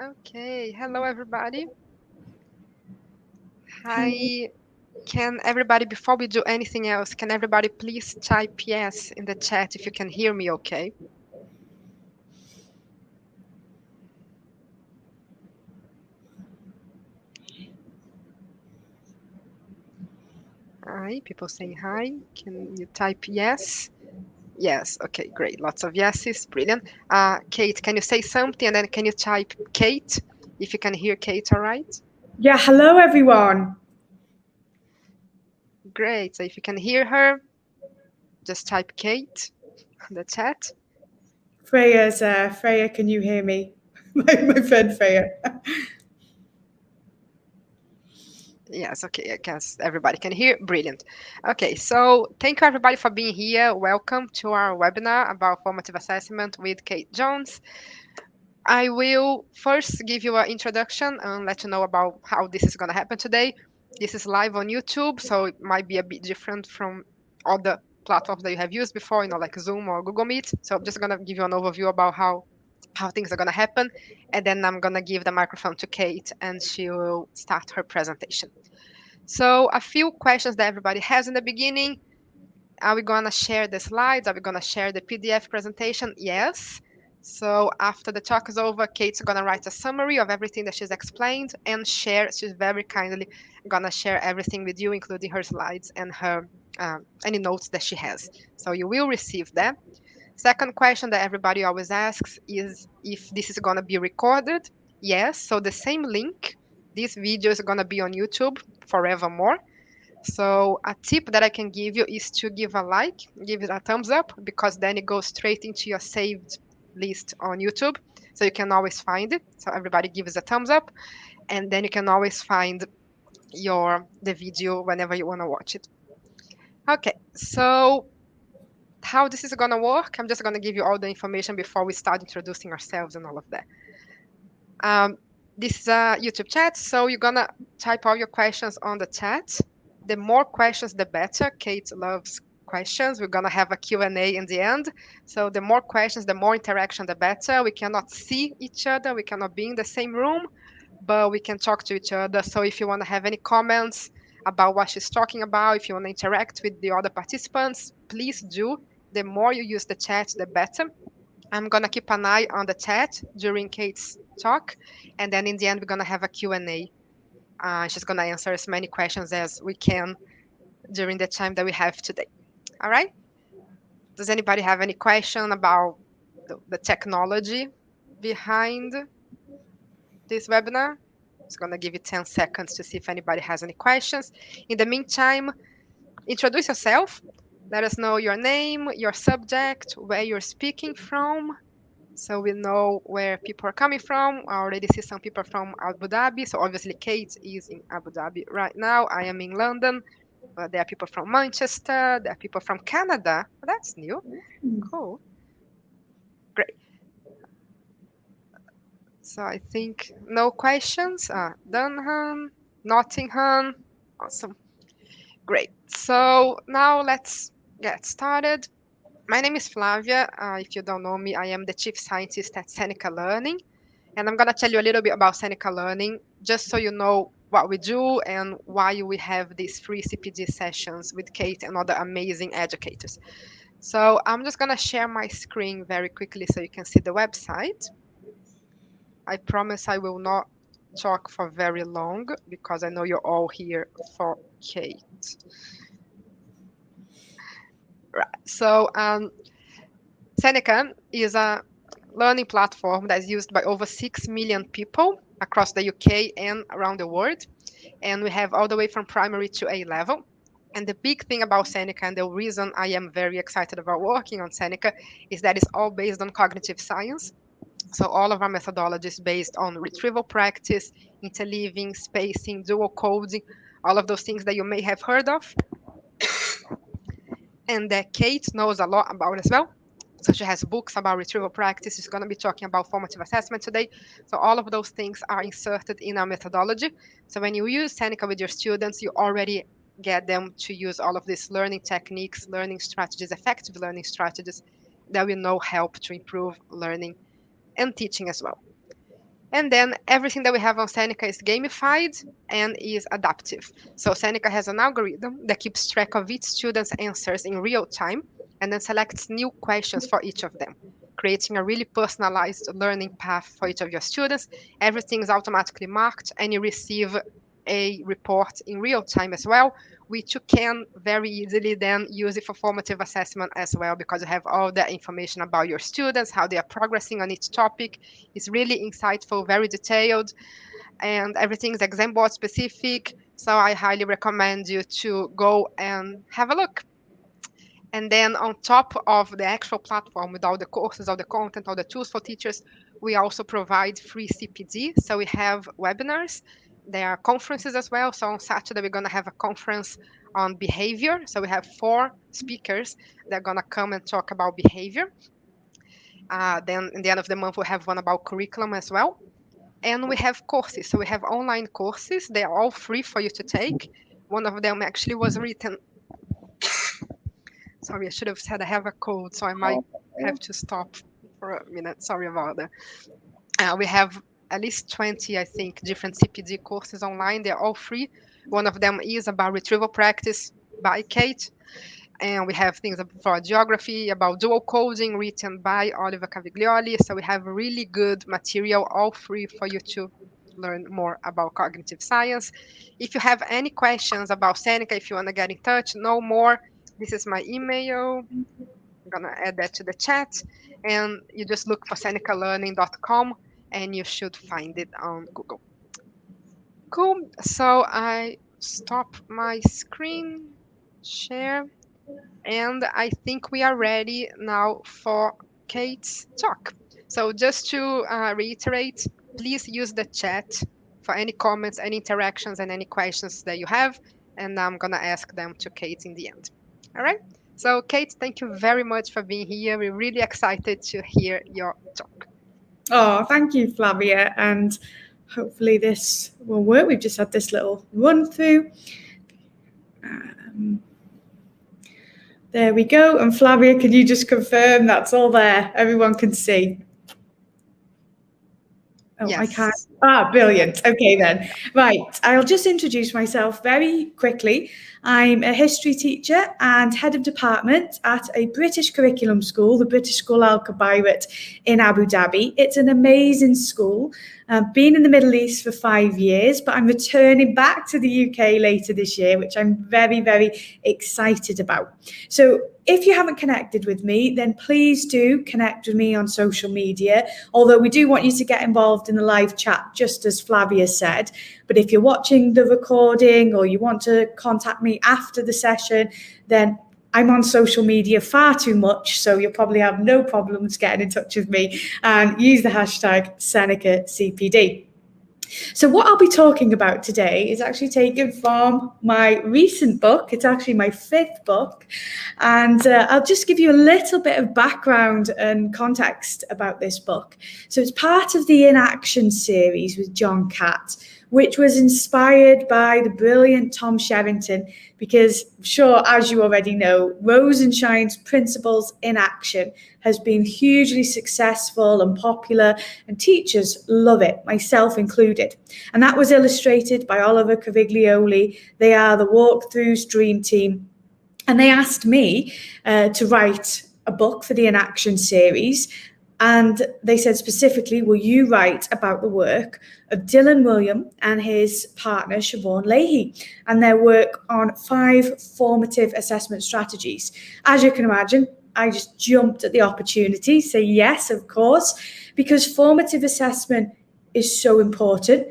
Okay, hello everybody. Hello. Hi, can everybody, before we do anything else, can everybody please type yes in the chat if you can hear me okay? Hi, people saying hi. Can you type yes? Yes, okay, great. Lots of yeses, brilliant. Kate, can you say something and then can you type Kate if you can hear Kate all right? Yeah, hello everyone. Great, so if you can hear her, just type Kate in the chat. Freya, can you hear me? my friend Freya. Yes, okay, I guess everybody can hear. Brilliant. Okay, so thank you everybody for being here. Welcome to our webinar about formative assessment with Kate Jones. I will first give you an introduction and let you know about how this is going to happen today. This is live on YouTube, so it might be a bit different from other platforms that you have used before, like Zoom or Google Meet. So I'm just going to give you an overview about how things are going to happen, and then I'm going to give the microphone to Kate and she will start her presentation. So a few questions that everybody has in the beginning. Are we going to share the slides? Are we going to share the PDF presentation? Yes. So after the talk is over, Kate's going to write a summary of everything that she's explained and share. She's very kindly going to share everything with you, including her slides and her any notes that she has. So you will receive that. Second question that everybody always asks is if this is going to be recorded. Yes. So the same link, this video is going to be on YouTube forevermore. So a tip that I can give you is to give a like, give it a thumbs up, because then it goes straight into your saved list on YouTube. So you can always find it. So everybody gives a thumbs up, and then you can always find the video whenever you want to watch it. Okay, so how this is gonna work, I'm just gonna give you all the information before we start introducing ourselves and all of that. Um, this is a YouTube chat, so you're gonna type all your questions on the chat. The more questions, the better. Kate loves questions. We're gonna have a Q&A in the end. So the more questions, the more interaction, the better. We cannot see each other. We cannot be in the same room, but we can talk to each other. So if you want to have any comments about what she's talking about, if you want to interact with the other participants, please do. The more you use the chat, the better. I'm going to keep an eye on the chat during Kate's talk. And then in the end, we're going to have a Q&A. She's going to answer as many questions as we can during the time that we have today. All right? Does anybody have any question about the technology behind this webinar? It's going to give you 10 seconds to see if anybody has any questions. In the meantime, introduce yourself. Let us know your name, your subject, where you're speaking from, so we know where people are coming from. I already see some people from Abu Dhabi. So obviously Kate is in Abu Dhabi right now. I am in London. But there are people from Manchester. There are people from Canada. That's new. Cool. Great. So I think no questions. Dunham, Nottingham. Awesome. Great. So now let's get started. My name is Flavia. If you don't know me, I am the chief scientist at Seneca Learning. And I'm going to tell you a little bit about Seneca Learning, just so you know what we do and why we have these free CPD sessions with Kate and other amazing educators. So I'm just going to share my screen very quickly so you can see the website. I promise I will not talk for very long because I know you're all here for Kate. Right. So Seneca is a learning platform that is used by over 6 million people across the UK and around the world. And we have all the way from primary to A level. And the big thing about Seneca, and the reason I am very excited about working on Seneca, is that it's all based on cognitive science. So all of our methodology is based on retrieval practice, interleaving, spacing, dual coding, all of those things that you may have heard of, and that Kate knows a lot about as well. So she has books about retrieval practice. She's going to be talking about formative assessment today. So all of those things are inserted in our methodology. So when you use Seneca with your students, you already get them to use all of these learning techniques, learning strategies, effective learning strategies that we know help to improve learning and teaching as well. And then everything that we have on Seneca is gamified and is adaptive. So Seneca has an algorithm that keeps track of each student's answers in real time and then selects new questions for each of them, creating a really personalized learning path for each of your students. Everything is automatically marked and you receive a report in real time as well, which you can very easily then use it for formative assessment as well, because you have all the information about your students, how they are progressing on each topic. It's really insightful, very detailed, and everything is exam board specific. So I highly recommend you to go and have a look. And then on top of the actual platform with all the courses, all the content, all the tools for teachers, we also provide free CPD. So we have webinars. There are conferences as well. So on Saturday, we're going to have a conference on behavior. So we have 4 speakers that are going to come and talk about behavior. Then in the end of the month, we have one about curriculum as well. And we have courses. So we have online courses. They are all free for you to take. One of them actually was written. Sorry, I should have said I have a cold, so I might have to stop for a minute. Sorry about that. We have at least 20, I think, different CPD courses online. They're all free. One of them is about retrieval practice by Kate. And we have things for geography, about dual coding written by Oliver Caviglioli. So we have really good material, all free for you to learn more about cognitive science. If you have any questions about Seneca, if you want to get in touch, know more, this is my email. I'm going to add that to the chat. And you just look for senecalearning.com and you should find it on Google. Cool. So I stop my screen share. And I think we are ready now for Kate's talk. So just to reiterate, please use the chat for any comments, any interactions, and any questions that you have. And I'm going to ask them to Kate in the end. All right. So Kate, thank you very much for being here. We're really excited to hear your talk. Oh, thank you, Flavia. And hopefully this will work. We've just had this little run through. There we go. And Flavia, can you just confirm that's all there? Everyone can see. Oh, Yes. I can't. Brilliant. Okay, then. Right. I'll just introduce myself very quickly. I'm a history teacher and head of department at a British curriculum school, the British School Al Kebairat in Abu Dhabi. It's an amazing school. I've been in the Middle East for 5 years, but I'm returning back to the UK later this year, which I'm very, very excited about. So if you haven't connected with me, then please do connect with me on social media, although we do want you to get involved in the live chat, just as Flavia said. But if you're watching the recording or you want to contact me after the session, then I'm on social media far too much, so you'll probably have no problems getting in touch with me, and use the hashtag SenecaCPD. So what I'll be talking about today is actually taken from my recent book. It's actually my 5th book. And I'll just give you a little bit of background and context about this book. So it's part of the Inaction series with John Catt, which was inspired by the brilliant Tom Sherrington, because I'm sure, as you already know, Rosenshine's Principles in Action has been hugely successful and popular, and teachers love it, myself included. And that was illustrated by Oliver Caviglioli. They are the Walkthroughs Dream Team. And they asked me to write a book for the Inaction series. And they said specifically, will you write about the work of Dylan William and his partner, Siobhan Leahy, and their work on 5 formative assessment strategies? As you can imagine, I just jumped at the opportunity, say yes, of course, because formative assessment is so important,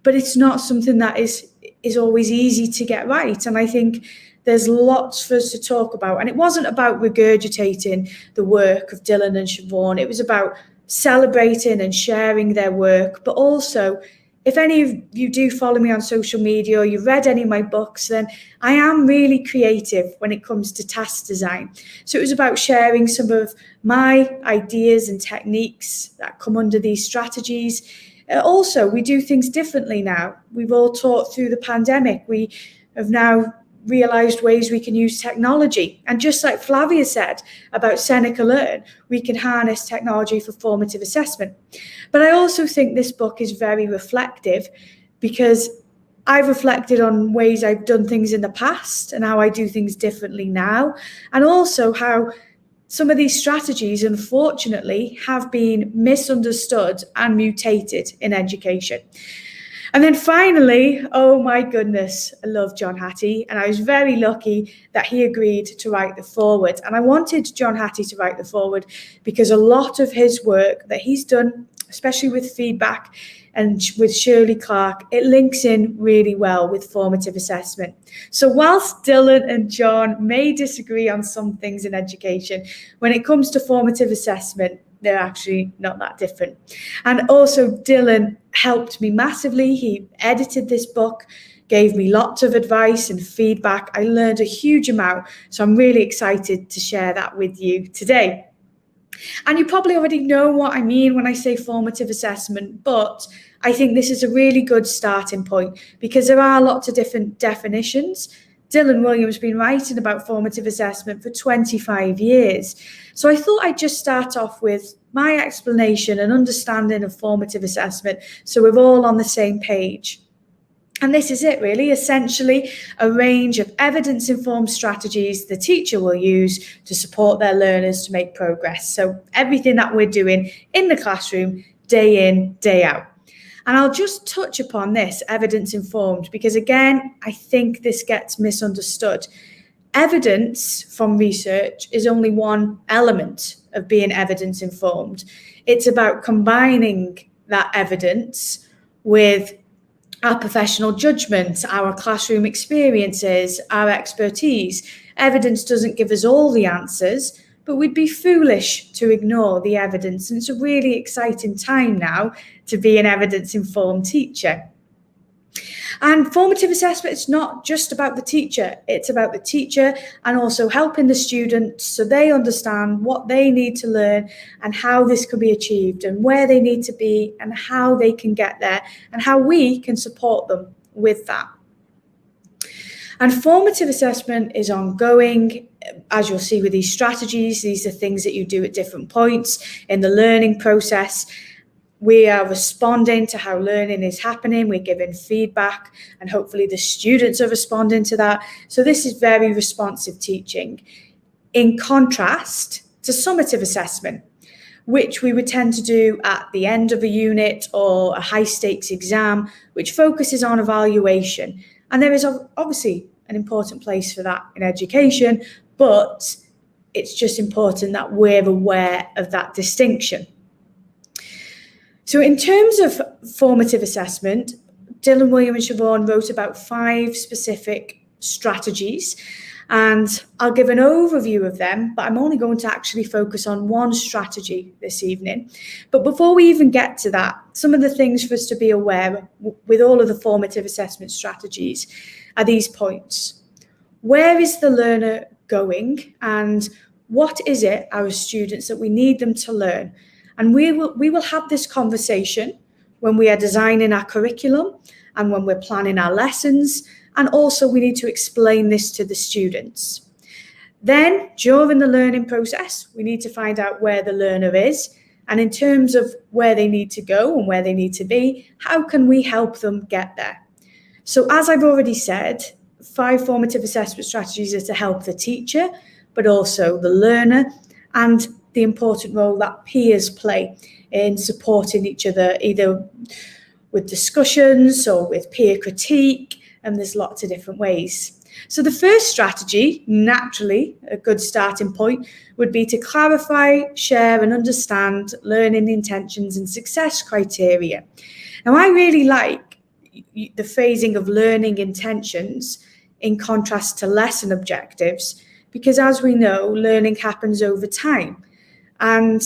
but it's not something that is always easy to get right. And I think there's lots for us to talk about. And it wasn't about regurgitating the work of Dylan and Siobhan. It was about celebrating and sharing their work. But also, if any of you do follow me on social media or you've read any of my books, then I am really creative when it comes to task design. So it was about sharing some of my ideas and techniques that come under these strategies. Also, we do things differently now. We've all taught through the pandemic. We have now realised ways we can use technology. And just like Flavia said about Seneca Learn, we can harness technology for formative assessment. But I also think this book is very reflective, because I've reflected on ways I've done things in the past and how I do things differently now, and also how some of these strategies, unfortunately, have been misunderstood and mutated in education. And then finally, oh my goodness, I love John Hattie, and I was very lucky that he agreed to write the foreword. And I wanted John Hattie to write the foreword because a lot of his work that he's done, especially with feedback and with Shirley Clark, it links in really well with formative assessment. So whilst Dylan and John may disagree on some things in education, when it comes to formative assessment, they're actually not that different. And also Dylan helped me massively. He edited this book, gave me lots of advice and feedback. I learned a huge amount, so I'm really excited to share that with you today. And you probably already know what I mean when I say formative assessment, but I think this is a really good starting point because there are lots of different definitions. Dylan Williams has been writing about formative assessment for 25 years. So I thought I'd just start off with my explanation and understanding of formative assessment so we're all on the same page. And this is it really, essentially a range of evidence-informed strategies the teacher will use to support their learners to make progress. So everything that we're doing in the classroom, day in, day out. And I'll just touch upon this, evidence-informed, because again, I think this gets misunderstood. Evidence from research is only one element of being evidence-informed. It's about combining that evidence with our professional judgment, our classroom experiences, our expertise. Evidence doesn't give us all the answers, but we'd be foolish to ignore the evidence. And it's a really exciting time now to be an evidence-informed teacher. And formative assessment is not just about the teacher, it's about the teacher and also helping the students so they understand what they need to learn and how this can be achieved and where they need to be and how they can get there and how we can support them with that. And formative assessment is ongoing. As you'll see with these strategies, these are things that you do at different points in the learning process. We are responding to how learning is happening. We're giving feedback and hopefully the students are responding to that. So this is very responsive teaching. In contrast to summative assessment, which we would tend to do at the end of a unit or a high stakes exam, which focuses on evaluation. And there is obviously an important place for that in education, but it's just important that we're aware of that distinction. So in terms of formative assessment, Dylan Williams and Siobhan wrote about 5 specific strategies, and I'll give an overview of them, but I'm only going to actually focus on one strategy this evening. But before we even get to that, some of the things for us to be aware with all of the formative assessment strategies are these points. Where is the learner going, and what is it, our students, that we need them to learn? And we will have this conversation when we are designing our curriculum and when we're planning our lessons. And also we need to explain this to the students. Then during the learning process, we need to find out where the learner is. And in terms of where they need to go and where they need to be, how can we help them get there? So as I've already said, 5 formative assessment strategies are to help the teacher, but also the learner, and the important role that peers play in supporting each other, either with discussions or with peer critique, and there's lots of different ways. So the first strategy, naturally, a good starting point, would be to clarify, share and understand learning intentions and success criteria. Now, I really like the phrasing of learning intentions in contrast to lesson objectives, because as we know, learning happens over time. And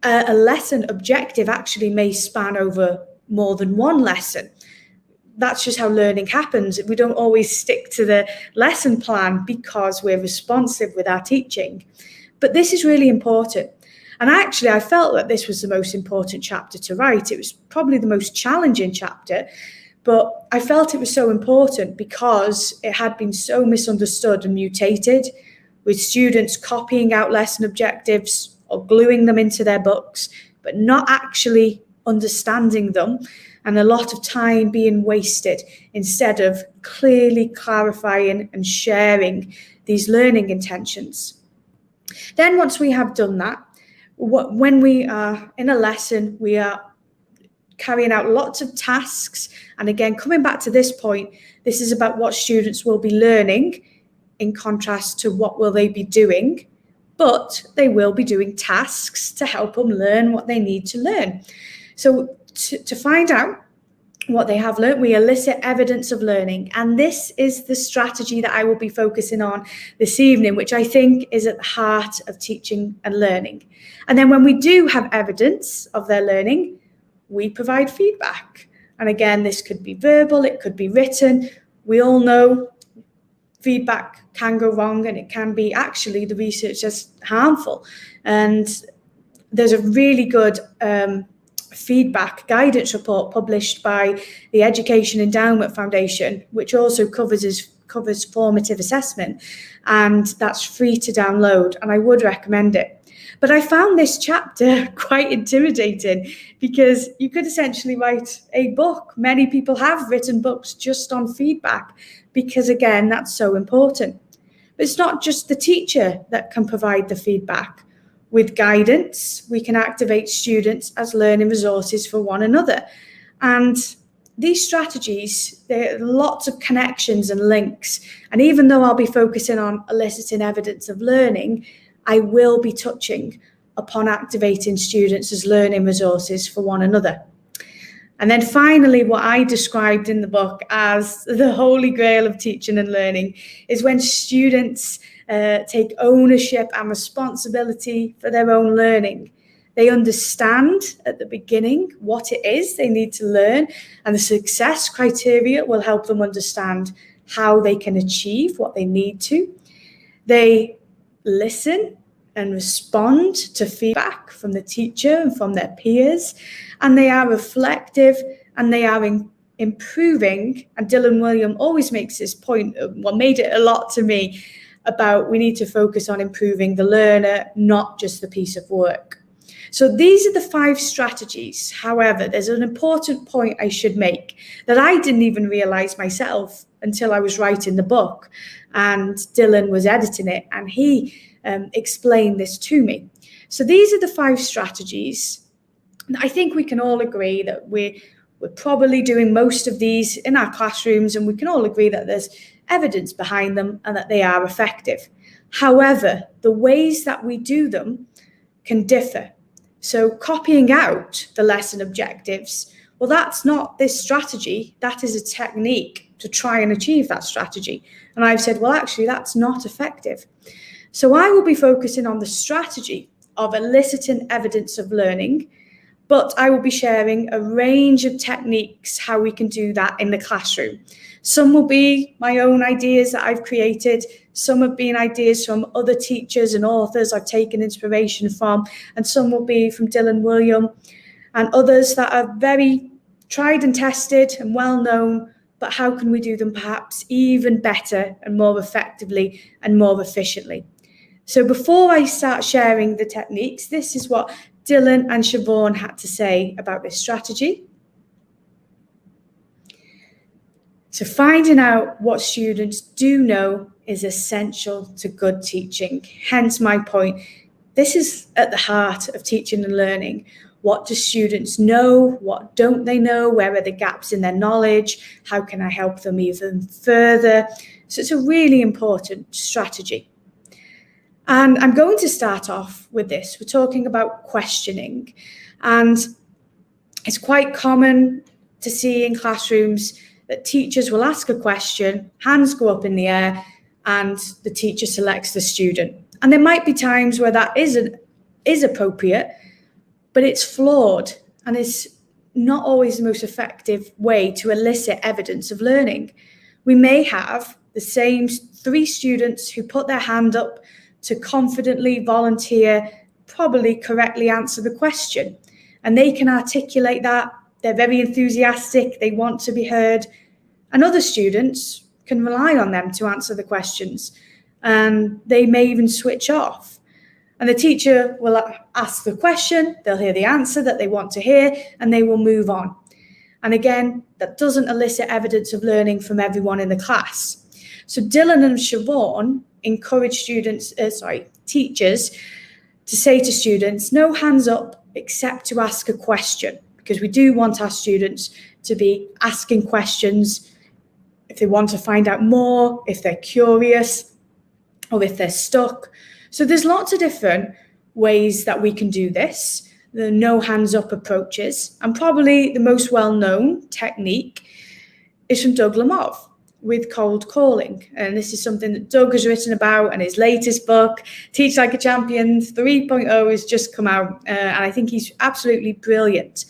a lesson objective actually may span over more than one lesson. That's just how learning happens. We don't always stick to the lesson plan because we're responsive with our teaching. But this is really important. And actually, I felt that this was the most important chapter to write. It was probably the most challenging chapter. But I felt it was so important because it had been so misunderstood and mutated, with students copying out lesson objectives or gluing them into their books, but not actually understanding them, and a lot of time being wasted instead of clearly clarifying and sharing these learning intentions. Then once we have done that, when we are in a lesson, we are carrying out lots of tasks. And again, coming back to this point, this is about what students will be learning in contrast to what will they be doing, but they will be doing tasks to help them learn what they need to learn. So to find out what they have learned, we elicit evidence of learning. And this is the strategy that I will be focusing on this evening, which I think is at the heart of teaching and learning. And then when we do have evidence of their learning, we provide feedback. And again, this could be verbal, it could be written. We all know feedback can go wrong, and it can be, actually, the research is harmful. And there's a really good feedback guidance report published by the Education Endowment Foundation, which also covers formative assessment, and that's free to download, and I would recommend it. But I found this chapter quite intimidating because you could essentially write a book. Many people have written books just on feedback because, again, that's so important. But it's not just the teacher that can provide the feedback. With guidance, we can activate students as learning resources for one another. And these strategies, there are lots of connections and links. And even though I'll be focusing on eliciting evidence of learning, I will be touching upon activating students as learning resources for one another. And then finally, what I described in the book as the holy grail of teaching and learning is when students take ownership and responsibility for their own learning. They understand at the beginning what it is they need to learn, and the success criteria will help them understand how they can achieve what they need to. They listen and respond to feedback from the teacher and from their peers, and they are reflective and they are improving. And Dylan William always makes this point, made it a lot to me, about we need to focus on improving the learner, not just the piece of work. So these are the 5 strategies. However, there's an important point I should make that I didn't even realize myself until I was writing the book and Dylan was editing it, and he explained this to me. So these are the 5 strategies. I think we can all agree that we're probably doing most of these in our classrooms, and we can all agree that there's evidence behind them and that they are effective. However, the ways that we do them can differ. So copying out the lesson objectives, well, that's not this strategy. That is a technique to try and achieve that strategy. And I've said, well, actually, that's not effective. So I will be focusing on the strategy of eliciting evidence of learning, but I will be sharing a range of techniques how we can do that in the classroom. Some will be my own ideas that I've created. Some have been ideas from other teachers and authors I've taken inspiration from, and some will be from Dylan William, and others that are very tried and tested and well known, but how can we do them perhaps even better and more effectively and more efficiently? So before I start sharing the techniques, this is what Dylan and Siobhan had to say about this strategy. So finding out what students do know is essential to good teaching. Hence my point. This is at the heart of teaching and learning. What do students know? What don't they know? Where are the gaps in their knowledge? How can I help them even further? So it's a really important strategy. And I'm going to start off with this. We're talking about questioning. And it's quite common to see in classrooms that teachers will ask a question, hands go up in the air, and the teacher selects the student. And there might be times where that is appropriate, but it's flawed and it's not always the most effective way to elicit evidence of learning. We may have the same 3 students who put their hand up to confidently volunteer, probably correctly answer the question. And they can articulate that they're very enthusiastic, they want to be heard, and other students can rely on them to answer the questions, and they may even switch off. And the teacher will ask the question, they'll hear the answer that they want to hear, and they will move on. And again, that doesn't elicit evidence of learning from everyone in the class. So Dylan and Siobhan encourage teachers to say to students, no hands up except to ask a question, because we do want our students to be asking questions if they want to find out more, if they're curious, or if they're stuck. So there's lots of different ways that we can do this. The no hands up approaches, and probably the most well-known technique is from Doug Lemov with cold calling. And this is something that Doug has written about, and his latest book, Teach Like a Champion 3.0, has just come out. And I think he's absolutely brilliant.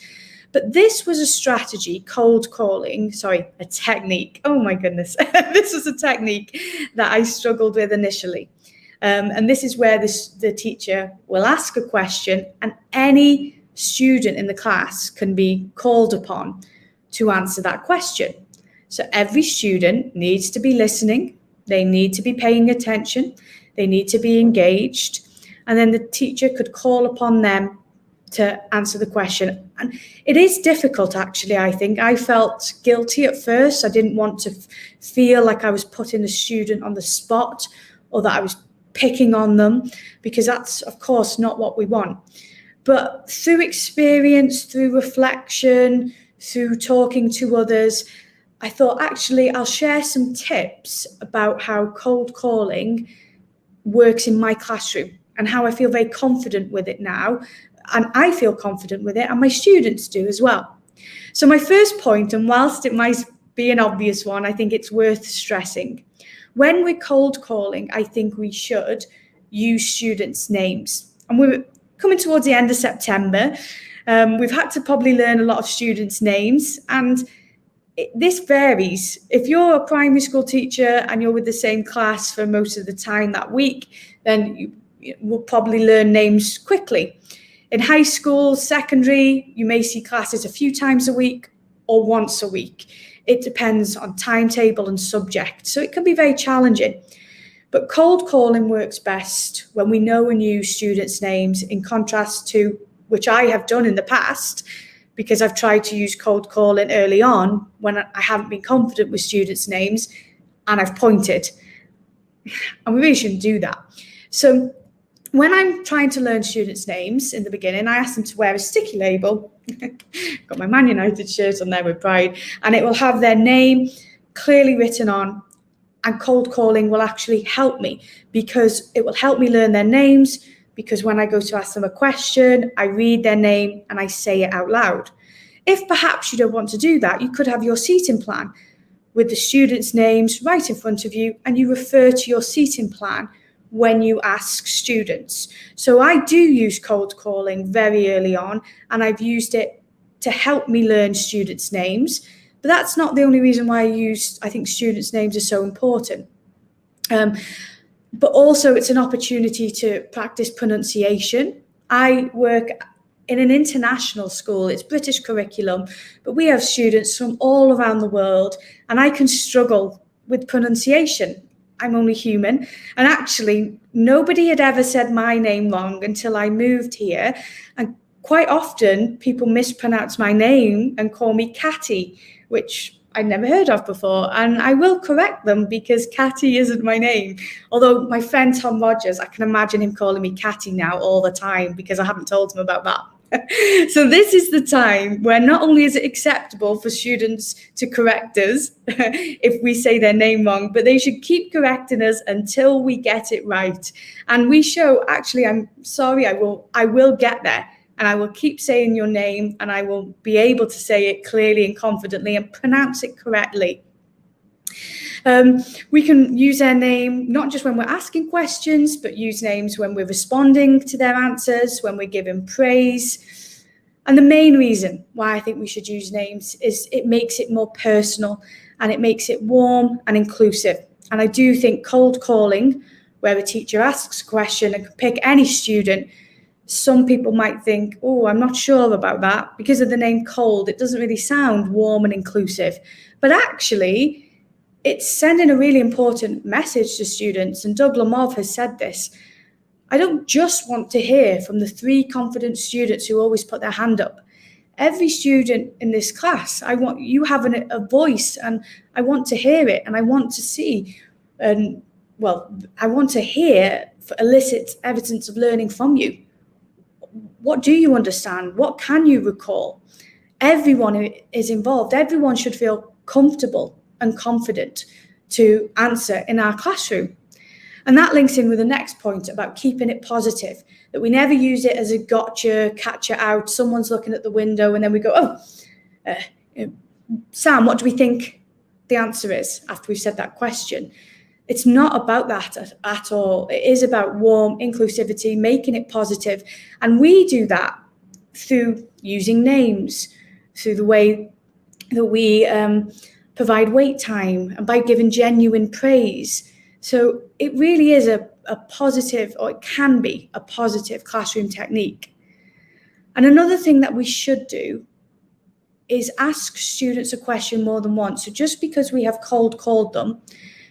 But this was a strategy, a technique. Oh my goodness. This was a technique that I struggled with initially. And this is where the teacher will ask a question, and any student in the class can be called upon to answer that question. So every student needs to be listening, they need to be paying attention, they need to be engaged, and then the teacher could call upon them to answer the question. And it is difficult, actually, I think. I felt guilty at first. I didn't want to feel like I was putting a student on the spot or that I was picking on them, because that's, of course, not what we want. But through experience, through reflection, through talking to others, I thought, actually, I'll share some tips about how cold calling works in my classroom and how I feel very confident with it now. And I feel confident with it, and my students do as well. So my first point, and whilst it might be an obvious one, I think it's worth stressing. When we're cold calling, I think we should use students' names. And we're coming towards the end of September. We've had to probably learn a lot of students' names, and this varies. If you're a primary school teacher and you're with the same class for most of the time that week, then you will probably learn names quickly. In high school, secondary, you may see classes a few times a week or once a week. It depends on timetable and subject, so it can be very challenging. But cold calling works best when we know and use students' names, in contrast to, which I have done in the past, because I've tried to use cold calling early on when I haven't been confident with students' names, and I've pointed. And we really shouldn't do that. So when I'm trying to learn students' names in the beginning, I ask them to wear a sticky label. Got my Man United shirt on there with pride, and it will have their name clearly written on, and cold calling will actually help me, because it will help me learn their names, because when I go to ask them a question, I read their name and I say it out loud. If perhaps you don't want to do that, you could have your seating plan with the students' names right in front of you, and you refer to your seating plan when you ask students. So I do use cold calling very early on, and I've used it to help me learn students' names. But that's not the only reason why I think students' names are so important. But also it's an opportunity to practice pronunciation. I work in an international school, it's British curriculum, but we have students from all around the world, and I can struggle with pronunciation. I'm only human. And actually, nobody had ever said my name wrong until I moved here. And quite often, people mispronounce my name and call me Catty, which I'd never heard of before. And I will correct them, because Catty isn't my name. Although my friend Tom Rogers, I can imagine him calling me Catty now all the time, because I haven't told him about that. So this is the time where not only is it acceptable for students to correct us if we say their name wrong, but they should keep correcting us until we get it right. And we show, actually, I'm sorry, I will get there, and I will keep saying your name, and I will be able to say it clearly and confidently and pronounce it correctly. We can use their name not just when we're asking questions, but use names when we're responding to their answers, when we're giving praise. And the main reason why I think we should use names is it makes it more personal, and it makes it warm and inclusive. And I do think cold calling, where a teacher asks a question and can pick any student, Some people might think, oh, I'm not sure about that. Because of the name cold, it doesn't really sound warm and inclusive. But actually, it's sending a really important message to students. And Doug Lamov has said this. I don't just want to hear from the 3 confident students who always put their hand up. Every student in this class, I want you having a voice, and I want to hear it, and I want to see, and I want to hear elicit evidence of learning from you. What do you understand? What can you recall? Everyone is involved. Everyone should feel comfortable and confident to answer in our classroom. And that links in with the next point about keeping it positive, that we never use it as a gotcha, catch it out. Someone's looking at the window and then we go, Sam, what do we think the answer is after we've said that question? It's not about that at all. It is about warm inclusivity, making it positive. And we do that through using names, through the way that we provide wait time, and by giving genuine praise. So it really is a positive, or it can be a positive classroom technique. And another thing that we should do is ask students a question more than once. So just because we have cold called them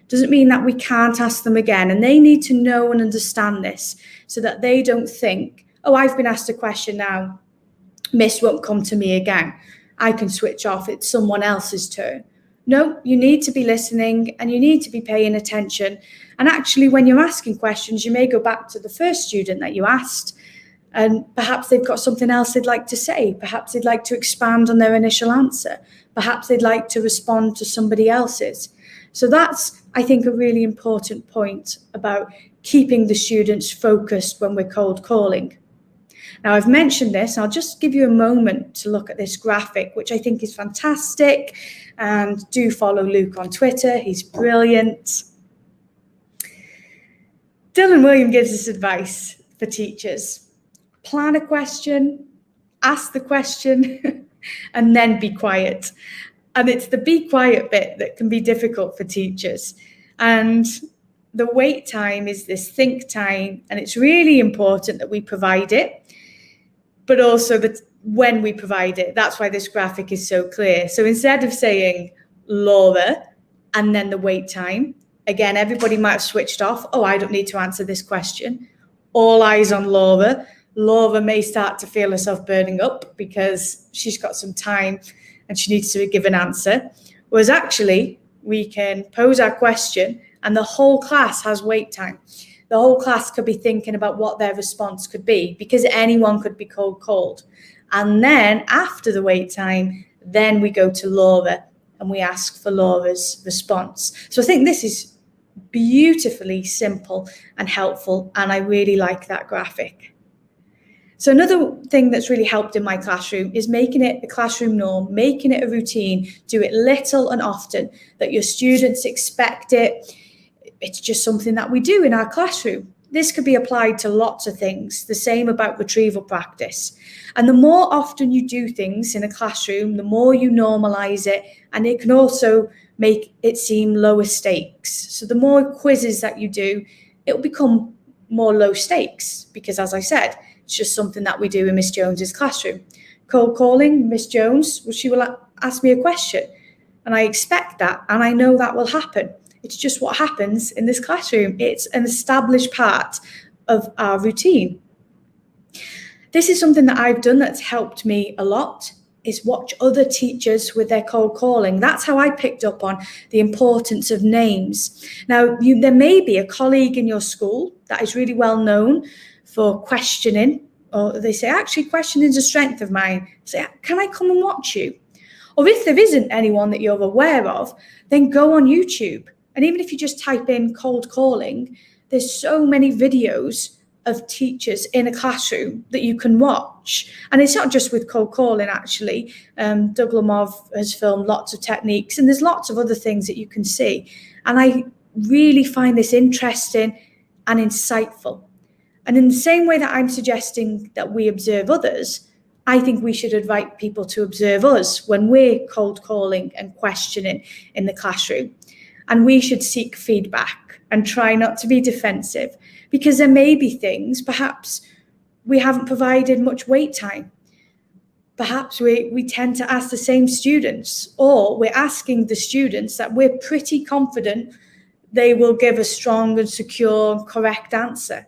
doesn't mean that we can't ask them again. And they need to know and understand this so that they don't think, oh, I've been asked a question now, Miss won't come to me again. I can switch off, it's someone else's turn. No, you need to be listening and you need to be paying attention. And actually, when you're asking questions, you may go back to the first student that you asked, and perhaps they've got something else they'd like to say. Perhaps they'd like to expand on their initial answer. Perhaps they'd like to respond to somebody else's. So that's, I think, a really important point about keeping the students focused when we're cold calling. Now, I've mentioned this, and I'll just give you a moment to look at this graphic, which I think is fantastic. And do follow Luke on Twitter. He's brilliant. Dylan William gives us advice for teachers. Plan a question, ask the question, and then be quiet. And it's the be quiet bit that can be difficult for teachers. And the wait time is this think time, and it's really important that we provide it, but also that when we provide it. That's why this graphic is so clear. So instead of saying Laura and then the wait time, again, everybody might have switched off. Oh, I don't need to answer this question. All eyes on Laura. Laura may start to feel herself burning up because she's got some time and she needs to give an answer. Whereas actually, we can pose our question and the whole class has wait time. The whole class could be thinking about what their response could be, because anyone could be cold called. And then after the wait time, then we go to Laura and we ask for Laura's response. So I think this is beautifully simple and helpful, and I really like that graphic. So another thing that's really helped in my classroom is making it a classroom norm, making it a routine. Do it little and often, that your students expect it. It's just something that we do in our classroom. This could be applied to lots of things. The same about retrieval practice. And the more often you do things in a classroom, the more you normalize it, and it can also make it seem lower stakes. So the more quizzes that you do, it'll become more low stakes, because as I said, it's just something that we do in Miss Jones's classroom. Cold calling, Miss Jones, she will ask me a question, and I expect that, and I know that will happen. It's just what happens in this classroom. It's an established part of our routine. This is something that I've done that's helped me a lot, is watch other teachers with their cold calling. That's how I picked up on the importance of names. Now, there may be a colleague in your school that is really well known for questioning, or they say, actually, questioning is a strength of mine. Say, can I come and watch you? Or if there isn't anyone that you're aware of, then go on YouTube. And even if you just type in cold calling, there's so many videos of teachers in a classroom that you can watch. And it's not just with cold calling, actually. Doug Lamov has filmed lots of techniques, and there's lots of other things that you can see. And I really find this interesting and insightful. And in the same way that I'm suggesting that we observe others, I think we should invite people to observe us when we're cold calling and questioning in the classroom. And we should seek feedback and try not to be defensive, because there may be things, perhaps we haven't provided much wait time. Perhaps we tend to ask the same students, or we're asking the students that we're pretty confident they will give a strong and secure, correct answer.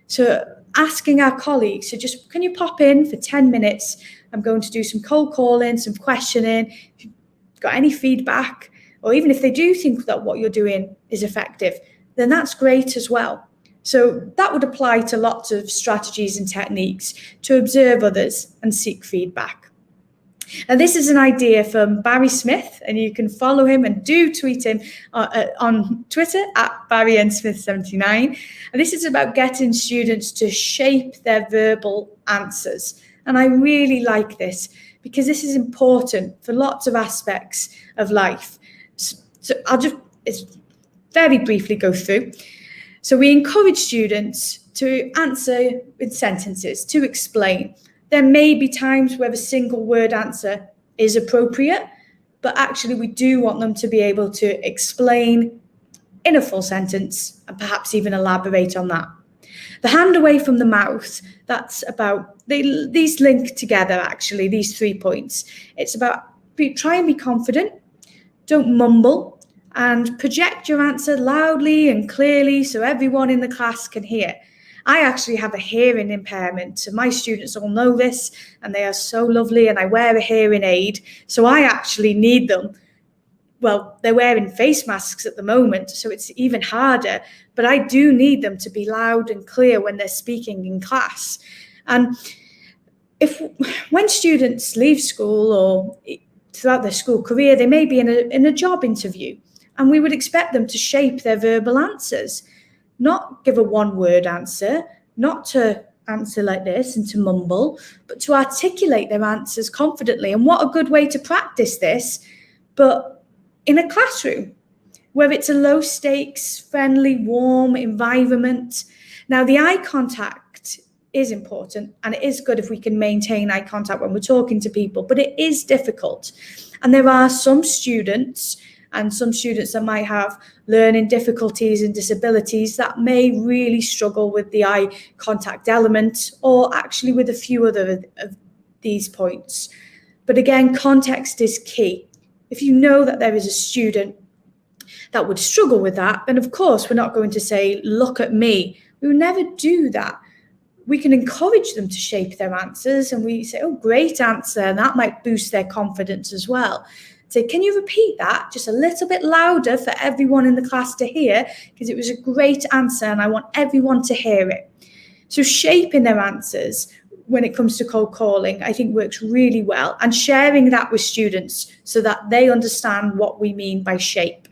So asking our colleagues, so just, can you pop in for 10 minutes? I'm going to do some cold calling, some questioning. If you've got any feedback, or even if they do think that what you're doing is effective, then that's great as well. So that would apply to lots of strategies and techniques to observe others and seek feedback. And this is an idea from Barry Smith, and you can follow him and do tweet him on Twitter at BarryNSmith79. And this is about getting students to shape their verbal answers. And I really like this because this is important for lots of aspects of life. So I'll just very briefly go through. So we encourage students to answer with sentences, to explain. There may be times where a single word answer is appropriate, but actually we do want them to be able to explain in a full sentence and perhaps even elaborate on that. The hand away from the mouth, that's about, these link together actually, these 3 points. It's about try and be confident, don't mumble, and project your answer loudly and clearly so everyone in the class can hear. I actually have a hearing impairment, so my students all know this, and they are so lovely, and I wear a hearing aid, so I actually need them. Well, they're wearing face masks at the moment, so it's even harder, but I do need them to be loud and clear when they're speaking in class. And when students leave school or throughout their school career, they may be in a job interview, and we would expect them to shape their verbal answers. Not give a one-word answer, not to answer like this and to mumble, but to articulate their answers confidently. And what a good way to practice this, but in a classroom where it's a low-stakes, friendly, warm environment. Now, the eye contact is important, and it is good if we can maintain eye contact when we're talking to people, but it is difficult. And there are some students that might have learning difficulties and disabilities that may really struggle with the eye contact element, or actually with a few other of these points. But again, context is key. If you know that there is a student that would struggle with that, then of course we're not going to say, look at me. We would never do that. We can encourage them to shape their answers, and we say, oh, great answer, and that might boost their confidence as well. Say, can you repeat that just a little bit louder for everyone in the class to hear? Because it was a great answer and I want everyone to hear it. So shaping their answers when it comes to cold calling, I think works really well, and sharing that with students so that they understand what we mean by shape.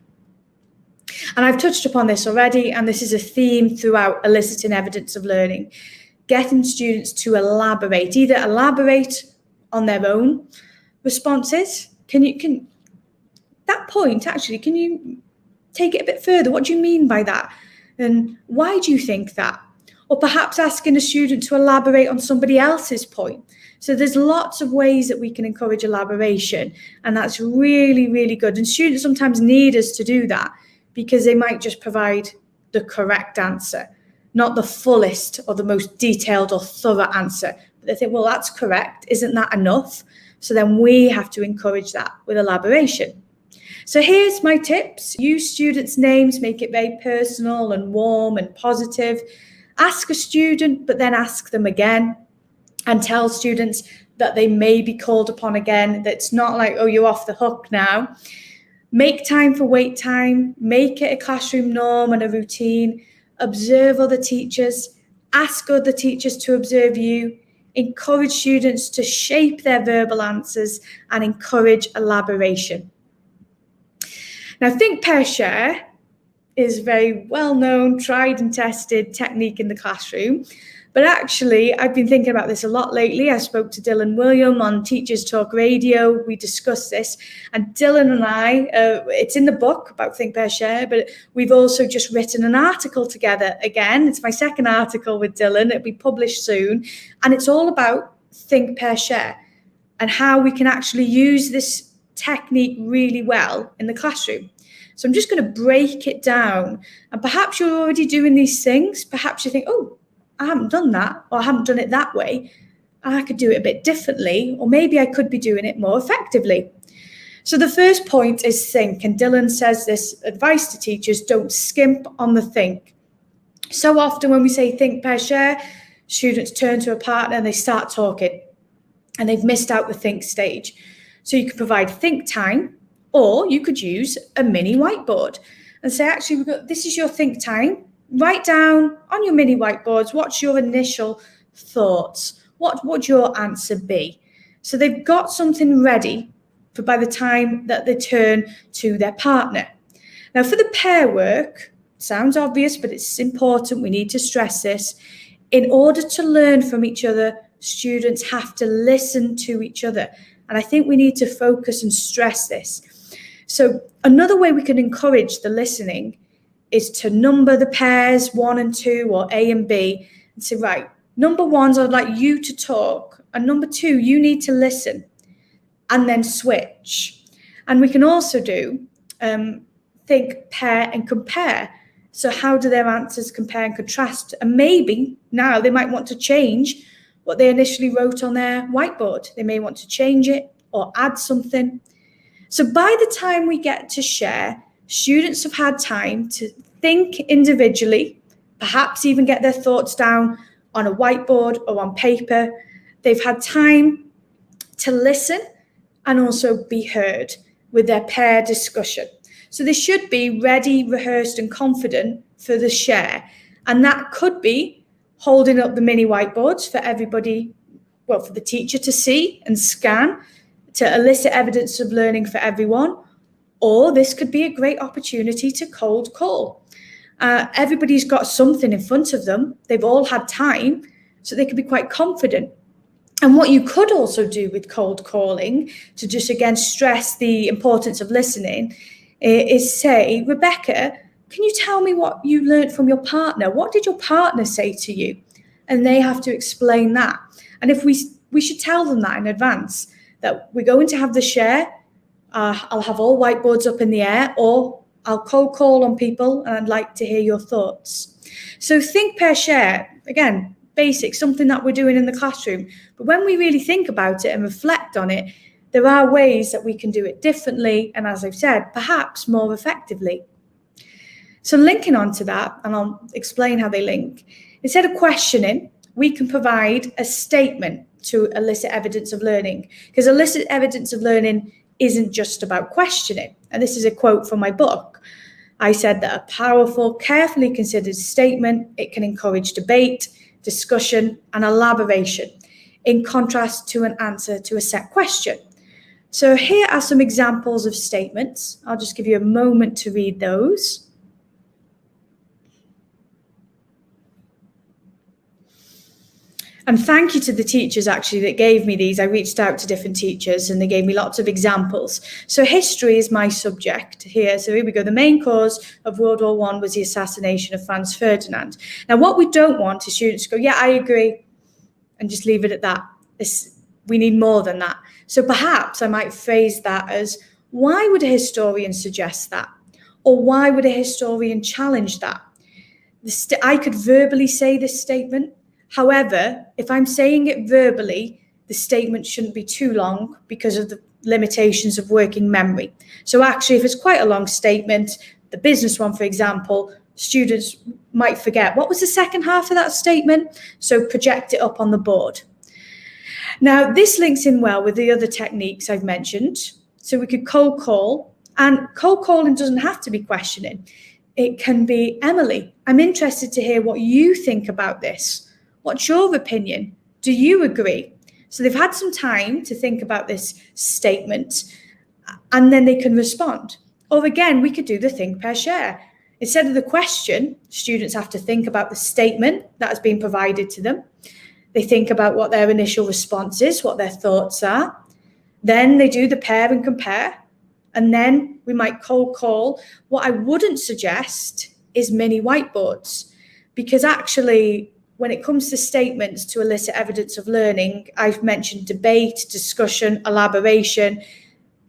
And I've touched upon this already, and this is a theme throughout eliciting evidence of learning, getting students to either elaborate on their own responses. Can you take it a bit further? What do you mean by that? And why do you think that? Or perhaps asking a student to elaborate on somebody else's point. So there's lots of ways that we can encourage elaboration, and that's really, really good. And students sometimes need us to do that because they might just provide the correct answer, not the fullest or the most detailed or thorough answer. But they think, well, that's correct. Isn't that enough? So then we have to encourage that with elaboration. So here's my tips. Use students' names, make it very personal and warm and positive. Ask a student, but then ask them again, and tell students that they may be called upon again. That's not like, oh, you're off the hook now. Make time for wait time. Make it a classroom norm and a routine. Observe other teachers. Ask other teachers to observe you. Encourage students to shape their verbal answers and encourage elaboration. Now, think, pair, share is a very well-known, tried and tested technique in the classroom. But actually, I've been thinking about this a lot lately. I spoke to Dylan William on Teachers Talk Radio. We discussed this. And Dylan and I, it's in the book about Think, Pair, Share, but we've also just written an article together again. It's my second article with Dylan. It'll be published soon. And it's all about Think, Pair, Share and how we can actually use this technique really well in the classroom. So I'm just going to break it down. And perhaps you're already doing these things. Perhaps you think, oh, I haven't done that, or I haven't done it that way. I could do it a bit differently, or maybe I could be doing it more effectively. So the first point is think, and Dylan says this advice to teachers: don't skimp on the think. So often when we say think, pair, share, students turn to a partner and they start talking, and they've missed out the think stage. So you could provide think time, or you could use a mini whiteboard and say, actually, this is your think time. Write down on your mini whiteboards, what's your initial thoughts? What would your answer be? So they've got something ready for by the time that they turn to their partner. Now, for the pair work, sounds obvious, but it's important. We need to stress this. In order to learn from each other, students have to listen to each other. And I think we need to focus and stress this. So another way we can encourage the listening is to number the pairs 1 and 2, or A and B, and say, right, number 1s, I'd like you to talk, and number 2, you need to listen, and then switch. And we can also do think, pair, and compare. So how do their answers compare and contrast? And maybe now they might want to change what they initially wrote on their whiteboard. They may want to change it or add something. So by the time we get to share, students have had time to think individually, perhaps even get their thoughts down on a whiteboard or on paper. They've had time to listen and also be heard with their pair discussion. So they should be ready, rehearsed, and confident for the share. And that could be holding up the mini whiteboards for everybody, well, for the teacher to see and scan to elicit evidence of learning for everyone. Or this could be a great opportunity to cold call. Everybody's got something in front of them. They've all had time, so they could be quite confident. And what you could also do with cold calling, to just again stress the importance of listening, is say, Rebecca, can you tell me what you learned from your partner? What did your partner say to you? And they have to explain that. And if we should tell them that in advance, that we're going to have the share. I'll have all whiteboards up in the air, or I'll cold call on people and I'd like to hear your thoughts. So think, pair, share, again, basic, something that we're doing in the classroom. But when we really think about it and reflect on it, there are ways that we can do it differently, and as I've said, perhaps more effectively. So linking on to that, and I'll explain how they link, instead of questioning, we can provide a statement to elicit evidence of learning, because elicit evidence of learning isn't just about questioning. And this is a quote from my book. I said that a powerful, carefully considered statement, it can encourage debate, discussion, and elaboration, in contrast to an answer to a set question. So here are some examples of statements. I'll just give you a moment to read those. And thank you to the teachers actually that gave me these. I reached out to different teachers and they gave me lots of examples. So history is my subject here. So here we go. The main cause of World War I was the assassination of Franz Ferdinand. Now, what we don't want is students to go, yeah, I agree, and just leave it at that. We need more than that. So perhaps I might phrase that as, why would a historian suggest that? Or why would a historian challenge that? I could verbally say this statement. However, if I'm saying it verbally, the statement shouldn't be too long because of the limitations of working memory. So actually, if it's quite a long statement, the business one, for example, students might forget, what was the second half of that statement? So project it up on the board. Now, this links in well with the other techniques I've mentioned. So we could cold call, and cold calling doesn't have to be questioning. It can be, Emily, I'm interested to hear what you think about this. What's your opinion? Do you agree? So they've had some time to think about this statement, and then they can respond. Or again, we could do the think, pair, share. Instead of the question, students have to think about the statement that has been provided to them. They think about what their initial response is, what their thoughts are. Then they do the pair and compare. And then we might cold call. What I wouldn't suggest is mini whiteboards, because actually, when it comes to statements to elicit evidence of learning, I've mentioned debate, discussion, elaboration.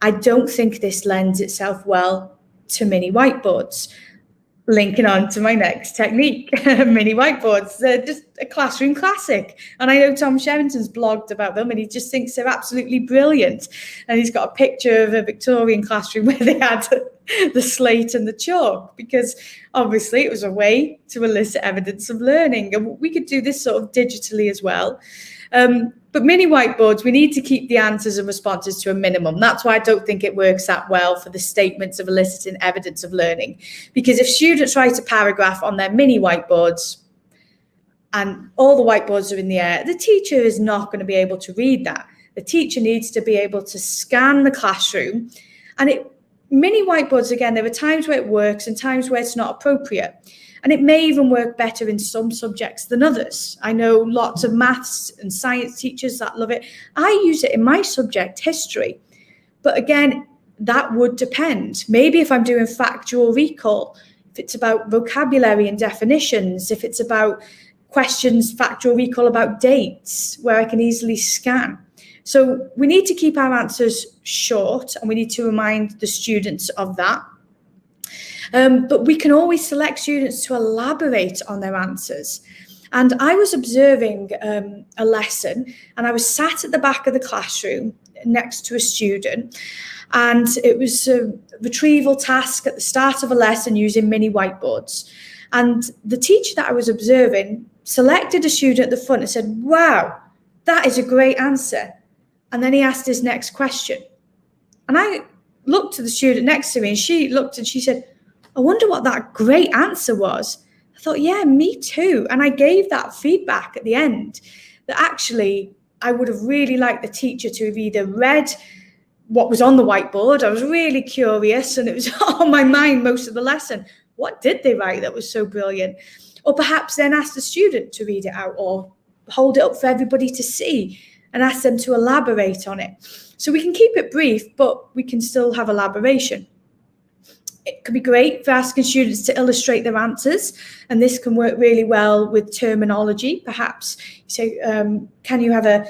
I don't think this lends itself well to mini whiteboards. linking on to my next technique, mini whiteboards. They're just a classroom classic. And I know Tom Sherrington's blogged about them and he just thinks they're absolutely brilliant. And he's got a picture of a Victorian classroom where they had the slate and the chalk, because obviously it was a way to elicit evidence of learning. And we could do this sort of digitally as well. But mini whiteboards, we need to keep the answers and responses to a minimum. That's why I don't think it works that well for the statements of eliciting evidence of learning. Because if students write a paragraph on their mini whiteboards and all the whiteboards are in the air, the teacher is not going to be able to read that. The teacher needs to be able to scan the classroom. And mini whiteboards, again, there are times where it works and times where it's not appropriate. And it may even work better in some subjects than others. I know lots of maths and science teachers that love it. I use it in my subject, history. But again, that would depend. Maybe if I'm doing factual recall, if it's about vocabulary and definitions, if it's about questions, factual recall about dates, where I can easily scan. So we need to keep our answers short and we need to remind the students of that. But we can always select students to elaborate on their answers. And I was observing a lesson and I was sat at the back of the classroom next to a student, and it was a retrieval task at the start of a lesson using mini whiteboards. And the teacher that I was observing selected a student at the front and said, "Wow, that is a great answer." And then he asked his next question. And I looked to the student next to me and she looked and she said, "I wonder what that great answer was." I thought, yeah, me too. And I gave that feedback at the end that actually I would have really liked the teacher to have either read what was on the whiteboard. I was really curious and it was on my mind most of the lesson. What did they write that was so brilliant? Or perhaps then ask the student to read it out or hold it up for everybody to see and ask them to elaborate on it. So we can keep it brief, but we can still have elaboration. It could be great for asking students to illustrate their answers, and this can work really well with terminology. Perhaps you say, can you have a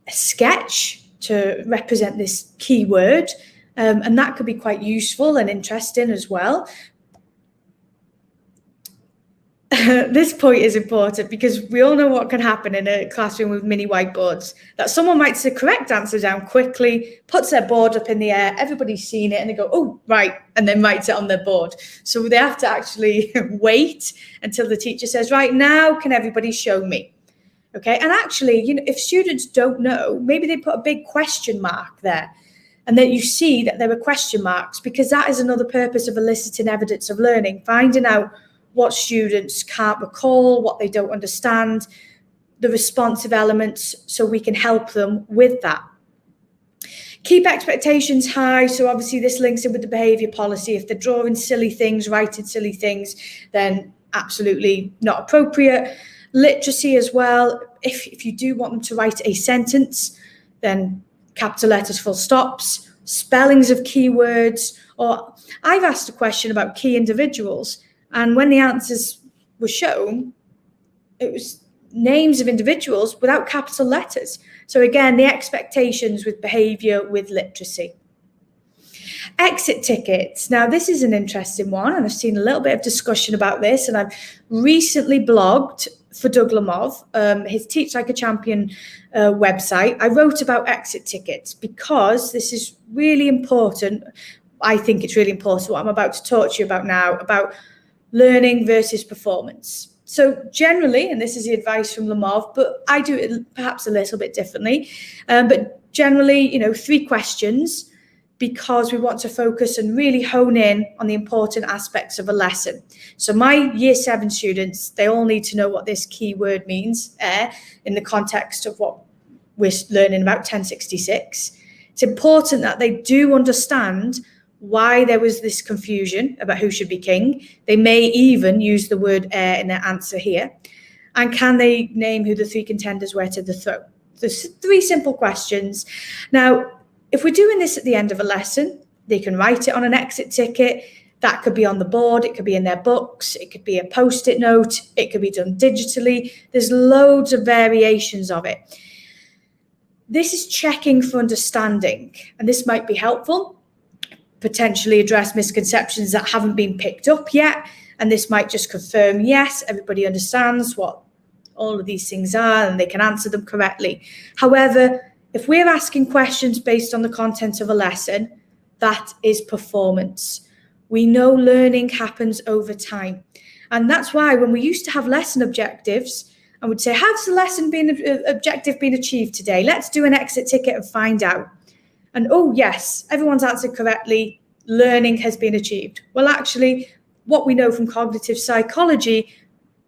sketch to represent this keyword? And that could be quite useful and interesting as well. This point is important because we all know what can happen in a classroom with mini whiteboards, that someone writes the correct answer down quickly, puts their board up in the air, everybody's seen it and they go, "Oh, right," and then writes it on their board. So they have to actually wait until the teacher says, "Right, now can everybody show me?" Okay, and actually, if students don't know, maybe they put a big question mark there and then you see that there are question marks, because that is another purpose of eliciting evidence of learning, finding out what students can't recall, what they don't understand, the responsive elements, so we can help them with that. Keep expectations high. So obviously this links in with the behaviour policy. If they're drawing silly things, writing silly things, then absolutely not appropriate. Literacy as well. If you do want them to write a sentence, then capital letters, full stops, spellings of keywords. Or I've asked a question about key individuals, and when the answers were shown, it was names of individuals without capital letters. So again, the expectations with behaviour, with literacy. Exit tickets. Now, this is an interesting one, and I've seen a little bit of discussion about this, and I've recently blogged for Doug Lemov, his Teach Like a Champion website. I wrote about exit tickets because this is really important. I think it's really important what I'm about to talk to you about now, about learning versus performance. So generally, and this is the advice from Lemov, but I do it perhaps a little bit differently, but generally, 3 questions, because we want to focus and really hone in on the important aspects of a lesson. So my Year 7 students, they all need to know what this key word means in the context of what we're learning about 1066. It's important that they do understand why there was this confusion about who should be king. They may even use the word heir in their answer here. And can they name who the 3 contenders were to the throne? There's 3 simple questions. Now, if we're doing this at the end of a lesson, they can write it on an exit ticket. That could be on the board. It could be in their books. It could be a post-it note. It could be done digitally. There's loads of variations of it. This is checking for understanding, and this might be helpful. Potentially address misconceptions that haven't been picked up yet, And this might just confirm, yes, everybody understands what all of these things are and they can answer them correctly. However, if we're asking questions based on the content of a lesson, that is performance. We know learning happens over time. And that's why when we used to have lesson objectives, I would say, has the lesson objective been achieved today? Let's do an exit ticket and find out. And oh yes, everyone's answered correctly, learning has been achieved. Well, actually, what we know from cognitive psychology,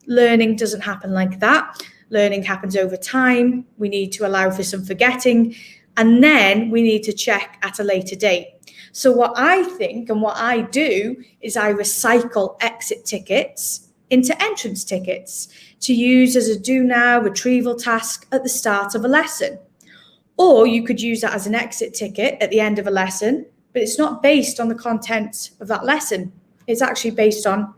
learning doesn't happen like that. Learning happens over time. We need to allow for some forgetting, and then we need to check at a later date. So what I think and what I do is I recycle exit tickets into entrance tickets to use as a do now retrieval task at the start of a lesson. Or you could use that as an exit ticket at the end of a lesson, but it's not based on the content of that lesson. It's actually based on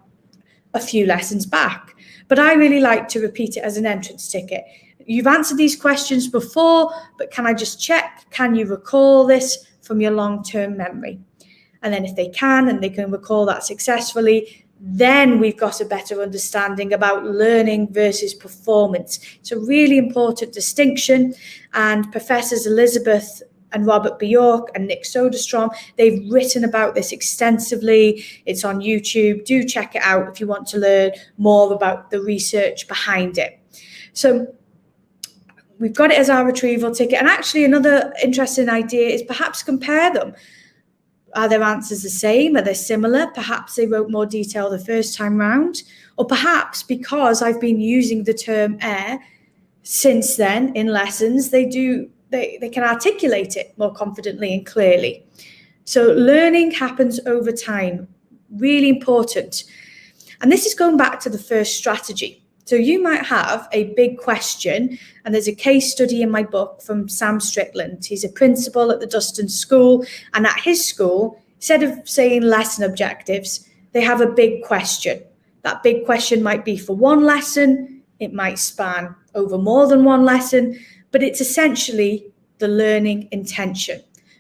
a few lessons back. But I really like to repeat it as an entrance ticket. You've answered these questions before, but can I just check? Can you recall this from your long-term memory? And then if they can, and they can recall that successfully, then we've got a better understanding about learning versus performance. It's a really important distinction. And Professors Elizabeth and Robert Bjork and Nick Soderstrom, they've written about this extensively. It's on YouTube. Do check it out if you want to learn more about the research behind it. So we've got it as our retrieval ticket. And actually another interesting idea is perhaps compare them. Are their answers the same? Are they similar? Perhaps they wrote more detail the first time round. Or perhaps because I've been using the term air since then in lessons, they can articulate it more confidently and clearly. So learning happens over time, really important. And this is going back to the first strategy. So you might have a big question, and there's a case study in my book from Sam Strickland. He's a principal at the Dustin School, and at his school, instead of saying lesson objectives, they have a big question. That big question might be for one lesson, it might span over more than one lesson, but it's essentially the learning intention.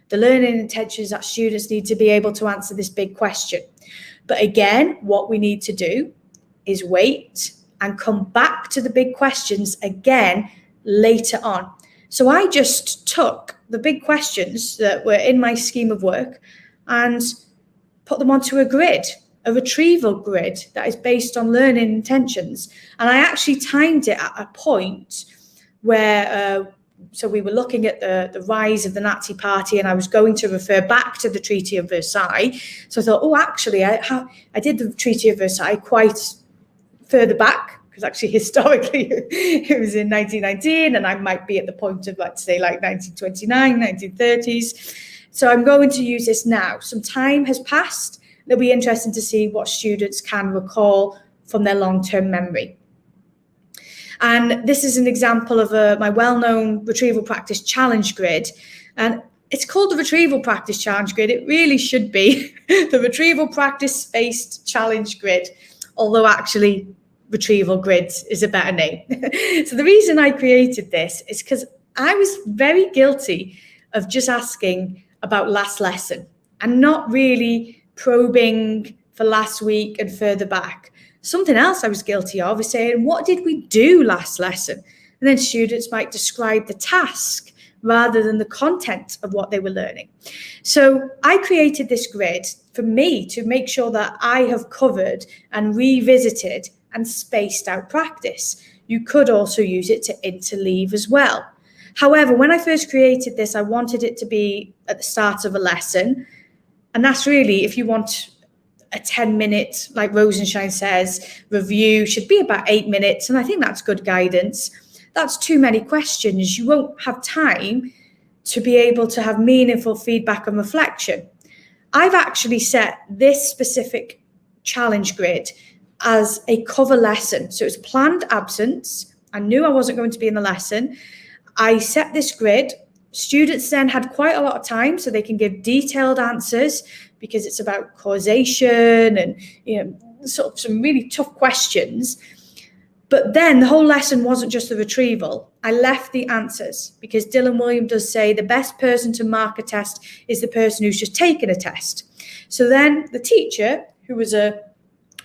The learning intention is that students need to be able to answer this big question. But again, what we need to do is wait and come back to the big questions again later on. So I just took the big questions that were in my scheme of work and put them onto a grid, a retrieval grid that is based on learning intentions. And I actually timed it at a point where so we were looking at the rise of the Nazi Party, and I was going to refer back to the Treaty of Versailles. So I thought, oh, actually, I did the Treaty of Versailles quite further back, because actually historically it was in 1919, and I might be at the point of, let's say, like 1929, 1930s. So I'm going to use this now. Some time has passed. It'll be interesting to see what students can recall from their long-term memory. And this is an example of my well-known retrieval practice challenge grid. And it's called the Retrieval Practice Challenge Grid. It really should be the Retrieval Practice-Based Challenge Grid, although actually Retrieval Grid is a better name. So the reason I created this is because I was very guilty of just asking about last lesson and not really probing for last week and further back. Something else I was guilty of is saying, what did we do last lesson? And then students might describe the task rather than the content of what they were learning. So I created this grid for me to make sure that I have covered and revisited and spaced out practice. You could also use it to interleave as well. However, when I first created this, I wanted it to be at the start of a lesson. And that's really, if you want a 10-minute, like Rosenshine says, review should be about 8 minutes. And I think that's good guidance. That's too many questions. You won't have time to be able to have meaningful feedback and reflection. I've actually set this specific challenge grid as a cover lesson. So it's planned absence. I knew I wasn't going to be in the lesson. I set this grid. Students then had quite a lot of time so they can give detailed answers, because it's about causation and, sort of some really tough questions. But then the whole lesson wasn't just the retrieval. I left the answers, because Dylan William does say the best person to mark a test is the person who's just taken a test. So then the teacher, who was a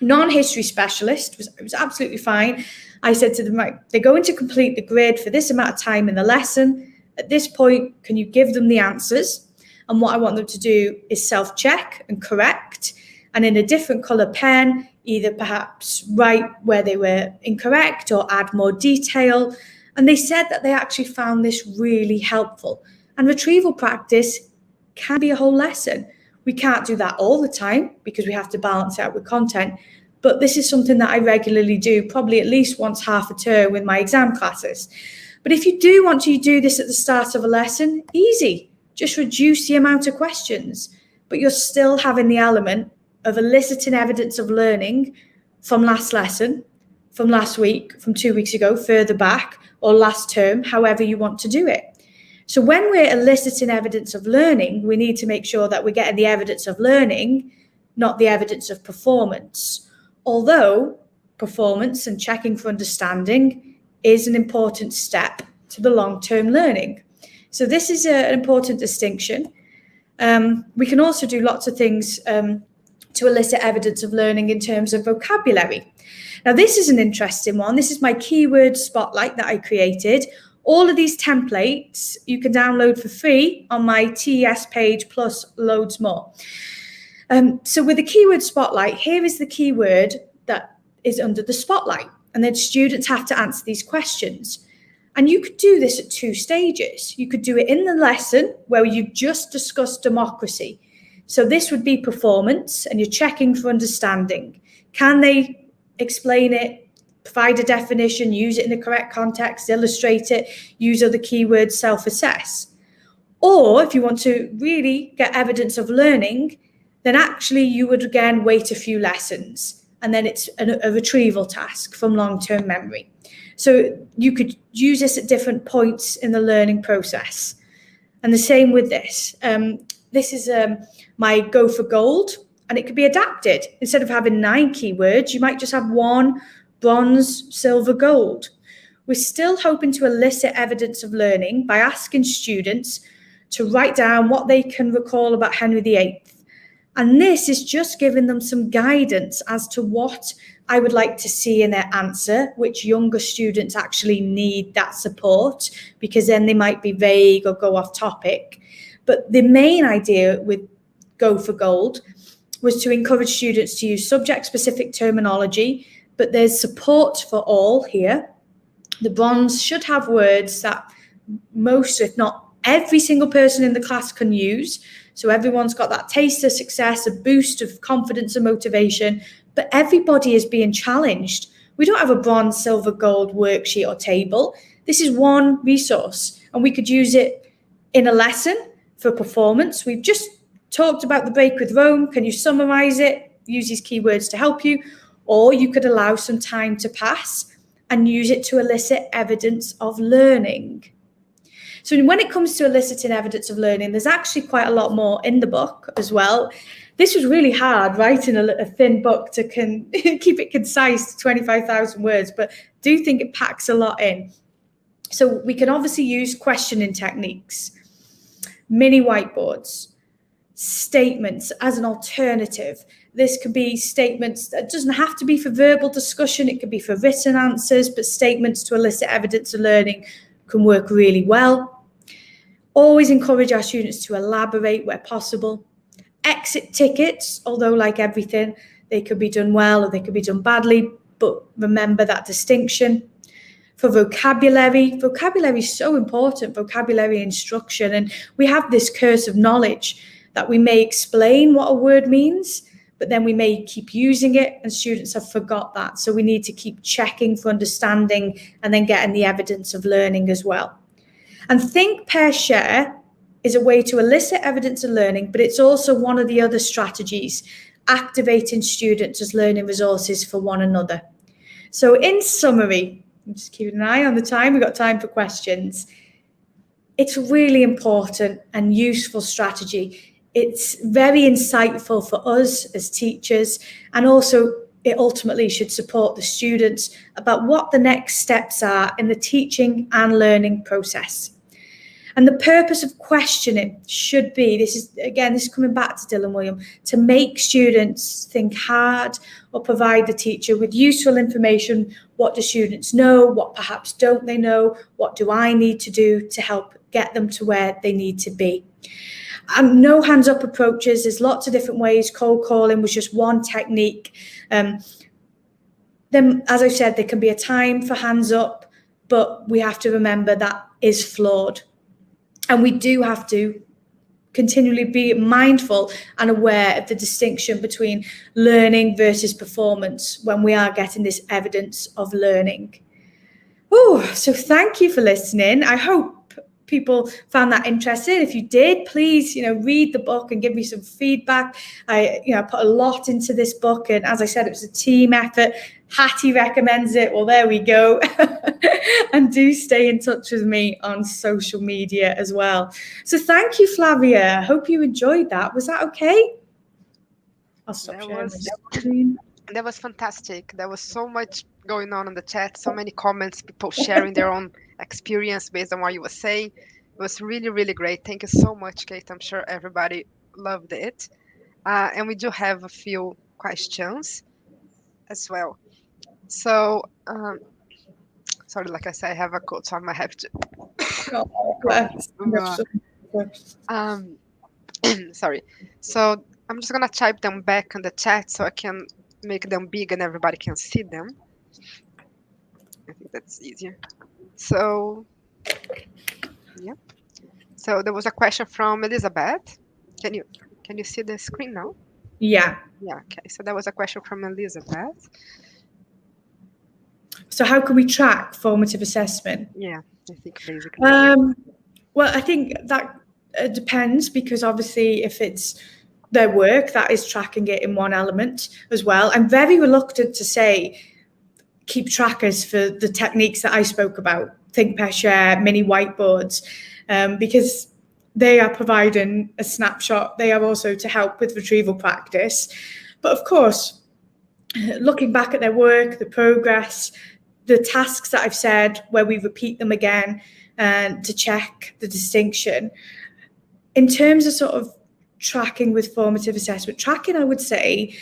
Non-history specialist was absolutely fine. I said to them, right, they're going to complete the grid for this amount of time in the lesson. At this point, can you give them the answers? And what I want them to do is self-check and correct, and in a different colour pen, either perhaps write where they were incorrect or add more detail. And they said that they actually found this really helpful. And retrieval practice can be a whole lesson. We can't do that all the time because we have to balance it out with content. But this is something that I regularly do, probably at least once half a term with my exam classes. But if you do want to do this at the start of a lesson, easy. Just reduce the amount of questions. But you're still having the element of eliciting evidence of learning from last lesson, from last week, from 2 weeks ago, further back, or last term, however you want to do it. So when we're eliciting evidence of learning, we need to make sure that we're getting the evidence of learning, not the evidence of performance. Although performance and checking for understanding is an important step to the long-term learning. So this is an important distinction. We can also do lots of things to elicit evidence of learning in terms of vocabulary. Now, this is an interesting one. This is my keyword spotlight that I created. All of these templates you can download for free on my TES page, plus loads more. So with the keyword spotlight, here is the keyword that is under the spotlight. And then students have to answer these questions. And you could do this at 2 stages. You could do it in the lesson where you've just discussed democracy. So this would be performance, and you're checking for understanding. Can they explain it? Provide a definition, use it in the correct context, illustrate it, use other keywords, self-assess. Or if you want to really get evidence of learning, then actually you would again wait a few lessons, and then it's a retrieval task from long-term memory. So you could use this at different points in the learning process. And the same with this. This is my Go for Gold, and it could be adapted. Instead of having 9 keywords, you might just have 1, bronze, silver, gold. We're still hoping to elicit evidence of learning by asking students to write down what they can recall about Henry VIII. And this is just giving them some guidance as to what I would like to see in their answer, which younger students actually need that support, because then they might be vague or go off topic. But the main idea with Go for Gold was to encourage students to use subject-specific terminology, but there's support for all here. The bronze should have words that most, if not every single person in the class can use. So everyone's got that taste of success, a boost of confidence and motivation, but everybody is being challenged. We don't have a bronze, silver, gold worksheet or table. This is one resource, and we could use it in a lesson for performance. We've just talked about the break with Rome. Can you summarize it? Use these keywords to help you. Or you could allow some time to pass and use it to elicit evidence of learning. So when it comes to eliciting evidence of learning, there's actually quite a lot more in the book as well. This was really hard, writing a thin book to keep it concise to 25,000 words, but I do think it packs a lot in. So we can obviously use questioning techniques, mini whiteboards, statements as an alternative. This could be statements that doesn't have to be for verbal discussion. It could be for written answers, but statements to elicit evidence of learning can work really well. Always encourage our students to elaborate where possible. Exit tickets, although like everything, they could be done well or they could be done badly, but remember that distinction. For vocabulary is so important, vocabulary instruction, and we have this curse of knowledge that we may explain what a word means, but then we may keep using it and students have forgot that. So we need to keep checking for understanding and then getting the evidence of learning as well. And think, pair, share is a way to elicit evidence of learning, but it's also one of the other strategies, activating students as learning resources for one another. So in summary, I'm just keeping an eye on the time. We've got time for questions. It's a really important and useful strategy. It's very insightful for us as teachers, and also it ultimately should support the students about what the next steps are in the teaching and learning process. And the purpose of questioning should be, this is coming back to Dylan William, to make students think hard or provide the teacher with useful information. What do students know? What perhaps don't they know? What do I need to do to help get them to where they need to be? And no hands up approaches. There's lots of different ways. Cold calling was just one technique. Then, as I said, there can be a time for hands up, but we have to remember that is flawed. And we do have to continually be mindful and aware of the distinction between learning versus performance when we are getting this evidence of learning. So thank you for listening. I hope people found that interesting. If you did, please, read the book and give me some feedback. I put a lot into this book, and as I said, it was a team effort. Hattie recommends it. Well, there we go. And do stay in touch with me on social media as well. So thank you, Flavia. I hope you enjoyed that. Was that okay? I'll stop sharing my screen. That was fantastic. There was so much going on in the chat, so many comments, people sharing their own experience based on what you were saying. It was really, really great. Thank you so much, Kate. I'm sure everybody loved it. And we do have a few questions as well. So, sorry, like I said, I have a cold, so I might have to. Sorry. So I'm just gonna type them back in the chat so I can make them big and everybody can see them. I think that's easier. So, yep. So there was a question from Elizabeth. Can you see the screen now? Yeah. Yeah. Okay. So that was a question from Elizabeth. So how can we track formative assessment? Yeah, I think basically. Well, I think that depends, because obviously if it's their work, that is tracking it in one element as well. I'm very reluctant to say keep trackers for the techniques that I spoke about, think, pair, share, mini whiteboards, because they are providing a snapshot. They are also to help with retrieval practice. But of course, looking back at their work, the progress, the tasks that I've said, where we repeat them again to check the distinction. In terms of sort of tracking with formative assessment, tracking, I would say,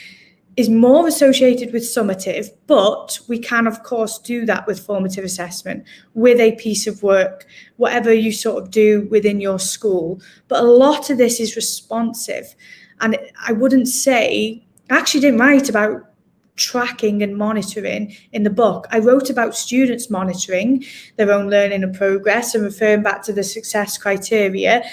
is more associated with summative, but we can, of course, do that with formative assessment with a piece of work, whatever you sort of do within your school. But a lot of this is responsive. And I wouldn't say, I actually didn't write about tracking and monitoring in the book. I wrote about students monitoring their own learning and progress and referring back to the success criteria.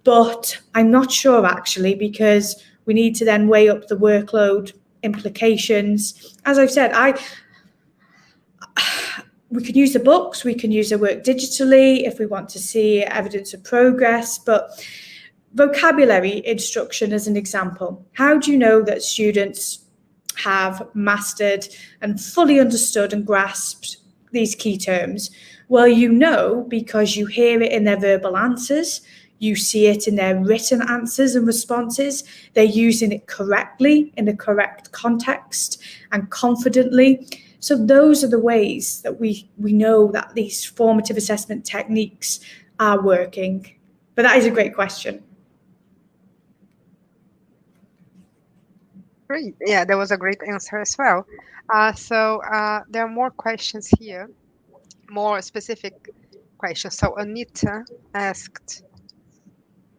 But I'm not sure, actually, because we need to then weigh up the workload implications. As I've said, we can use the books, we can use the work digitally if we want to see evidence of progress, but vocabulary instruction as an example. How do you know that students have mastered and fully understood and grasped these key terms? Well, you know, because you hear it in their verbal answers, you see it in their written answers and responses. They're using it correctly in the correct context and confidently. So those are the ways that we know that these formative assessment techniques are working. But that is a great question. Great. Yeah, that was a great answer as well. So there are more questions here, more specific questions. So Anita asked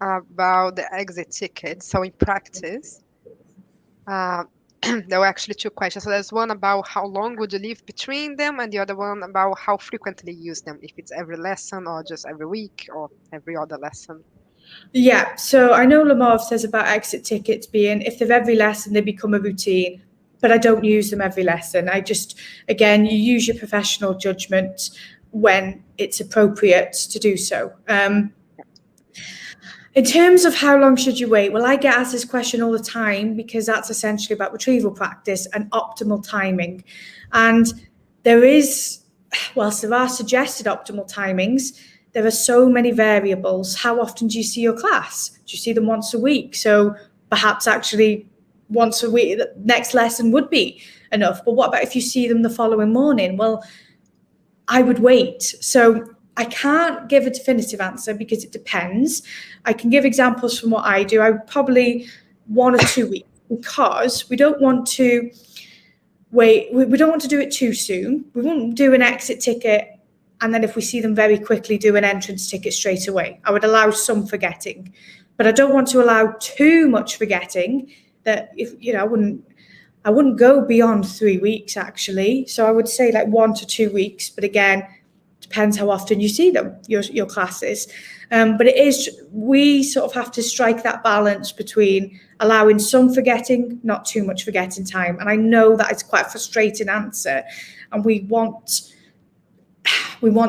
about the exit ticket. So in practice, there were actually two questions. So there's one about how long would you leave between them, and the other one about how frequently you use them, if it's every lesson or just every week or every other lesson. Yeah, so I know Lamar says about exit tickets being, if they're every lesson, they become a routine, but I don't use them every lesson. I just, again, you use your professional judgment when it's appropriate to do so. In terms of how long should you wait? Well, I get asked this question all the time because that's essentially about retrieval practice and optimal timing. And there is, whilst there are suggested optimal timings, there are so many variables. How often do you see your class? Do you see them once a week? So perhaps actually once a week, the next lesson would be enough. But what about if you see them the following morning? Well, I would wait. So I can't give a definitive answer because it depends. I can give examples from what I do. I would probably 1 or 2 weeks, because we don't want to wait. We don't want to do it too soon. We won't do an exit ticket and then if we see them very quickly, do an entrance ticket straight away. I would allow some forgetting, but I don't want to allow too much forgetting. That if I wouldn't go beyond 3 weeks actually. So I would say like 1 to 2 weeks, but again, depends how often you see them, your classes. But we sort of have to strike that balance between allowing some forgetting, not too much forgetting time. And I know that it's quite a frustrating answer, and we want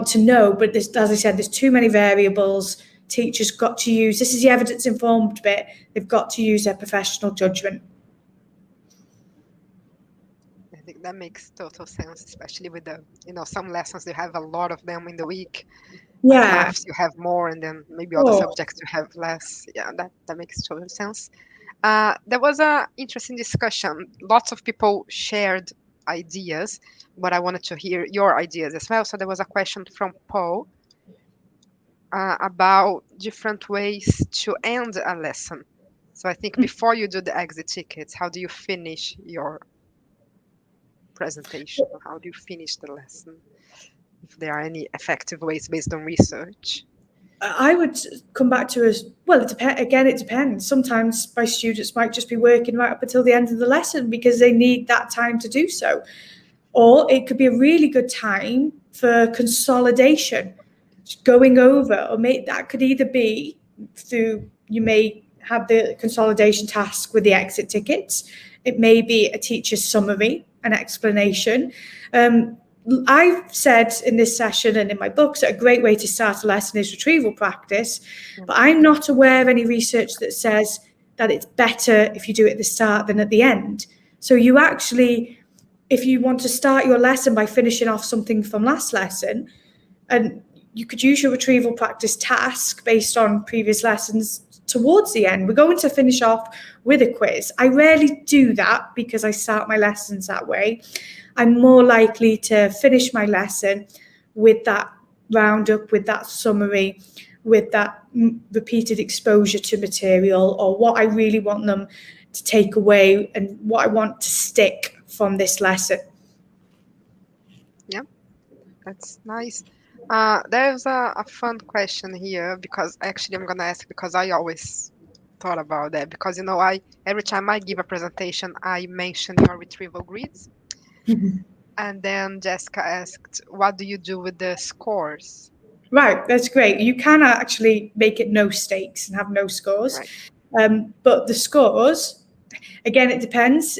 to know, but as I said, there's too many variables. Teachers got to use, this is the evidence-informed bit, they've got to use their professional judgment. I think that makes total sense, especially with the, some lessons, you have a lot of them in the week. Yeah. Like maths, you have more, and then maybe other subjects you have less. Yeah, that makes total sense. There was an interesting discussion. Lots of people shared ideas, but I wanted to hear your ideas as well. So there was a question from Paul about different ways to end a lesson. So I think before you do the exit tickets, how do you finish your presentation? How do you finish the lesson? If there are any effective ways based on research. I would come back to it depends. Sometimes my students might just be working right up until the end of the lesson because they need that time to do so. Or it could be a really good time for consolidation, going over, or that could either be through, you may have the consolidation task with the exit tickets. It may be a teacher's summary, an explanation. I've said in this session and in my books that a great way to start a lesson is retrieval practice, but I'm not aware of any research that says that it's better if you do it at the start than at the end. So you actually, if you want to start your lesson by finishing off something from last lesson, and you could use your retrieval practice task based on previous lessons towards the end. We're going to finish off with a quiz. I rarely do that because I start my lessons that way. I'm more likely to finish my lesson with that roundup, with that summary, with that repeated exposure to material, or what I really want them to take away and what I want to stick from this lesson. Yeah, that's nice. There's a fun question here, because actually I'm going to ask because I always thought about that, because every time I give a presentation, I mention your retrieval grids. And then Jessica asked, what do you do with the scores? Right, that's great. You can actually make it no stakes and have no scores. Right. But the scores, again, it depends.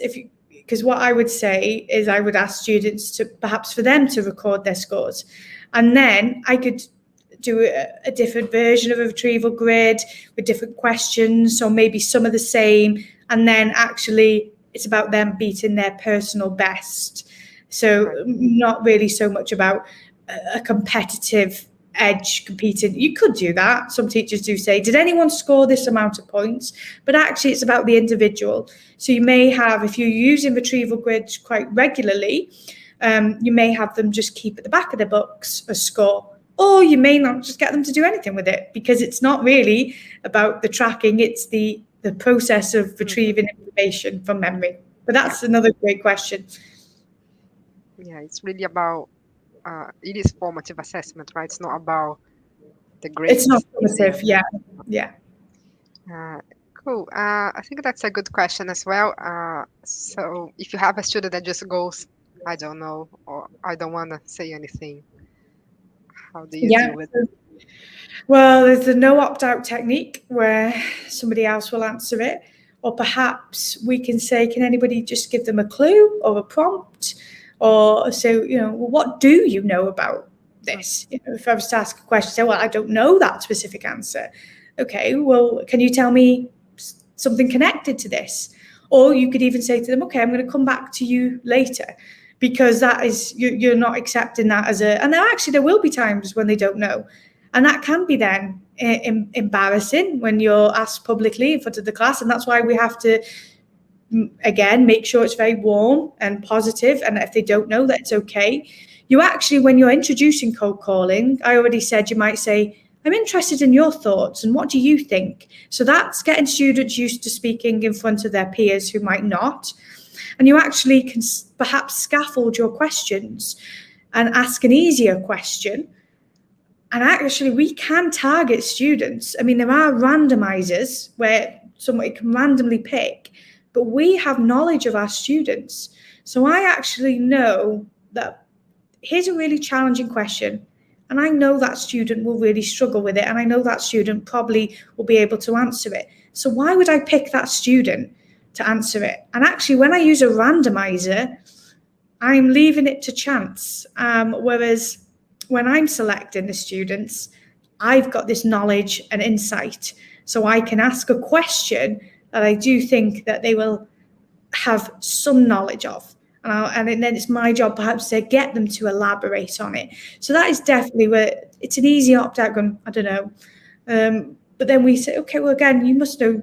Because what I would say is I would ask students to perhaps for them to record their scores. And then I could do a different version of a retrieval grid with different questions, or maybe some are the same. And then actually it's about them beating their personal best. So not really so much about a competitive edge competing. You could do that. Some teachers do say, did anyone score this amount of points? But actually it's about the individual. So you may have, if you're using retrieval grids quite regularly, you may have them just keep at the back of the books a score, or you may not just get them to do anything with it, because it's not really about the tracking, it's the process of retrieving information from memory. But that's another great question. Yeah, it's really about, it is formative assessment, right? It's not about the grades. It's not formative, yeah. Cool. I think that's a good question as well. So if you have a student that just goes, I don't know, or I don't want to say anything, how do you deal with it? Well, there's the no opt-out technique where somebody else will answer it, or perhaps we can say, can anybody just give them a clue or a prompt, or so, what do you know about this? If I was to ask a question, say, well, I don't know that specific answer. Okay, well, can you tell me something connected to this? Or you could even say to them, okay, I'm going to come back to you later, because that is, you're not accepting that as and there will be times when they don't know. And that can be then embarrassing when you're asked publicly in front of the class. And that's why we have to, again, make sure it's very warm and positive. And if they don't know, that's okay. You actually, when you're introducing cold calling, I already said you might say, I'm interested in your thoughts and what do you think? So that's getting students used to speaking in front of their peers who might not. And you actually can perhaps scaffold your questions and ask an easier question. And actually, we can target students. I mean, there are randomizers where somebody can randomly pick, but we have knowledge of our students. So I actually know that here's a really challenging question, and I know that student will really struggle with it, and I know that student probably will be able to answer it. So why would I pick that student to answer it? And actually, when I use a randomizer, I'm leaving it to chance. Whereas when I'm selecting the students, I've got this knowledge and insight. So I can ask a question that I do think that they will have some knowledge of. And then it's my job perhaps to get them to elaborate on it. So that is definitely where it's an easy opt-out going, I don't know. But then we say, okay, well, again, you must know,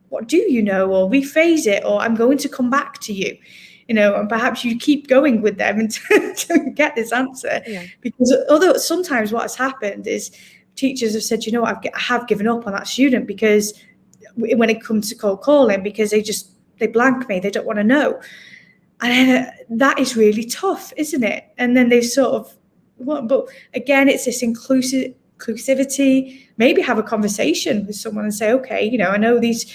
what do you know? Or rephrase it, or I'm going to come back to you. And perhaps you keep going with them until you get this answer. Yeah. Because sometimes what has happened is teachers have said, I have given up on that student because when it comes to cold calling, because they blank me, they don't want to know. And that is really tough, isn't it? And then they sort of, but again, it's this inclusivity, maybe have a conversation with someone and say, okay, I know these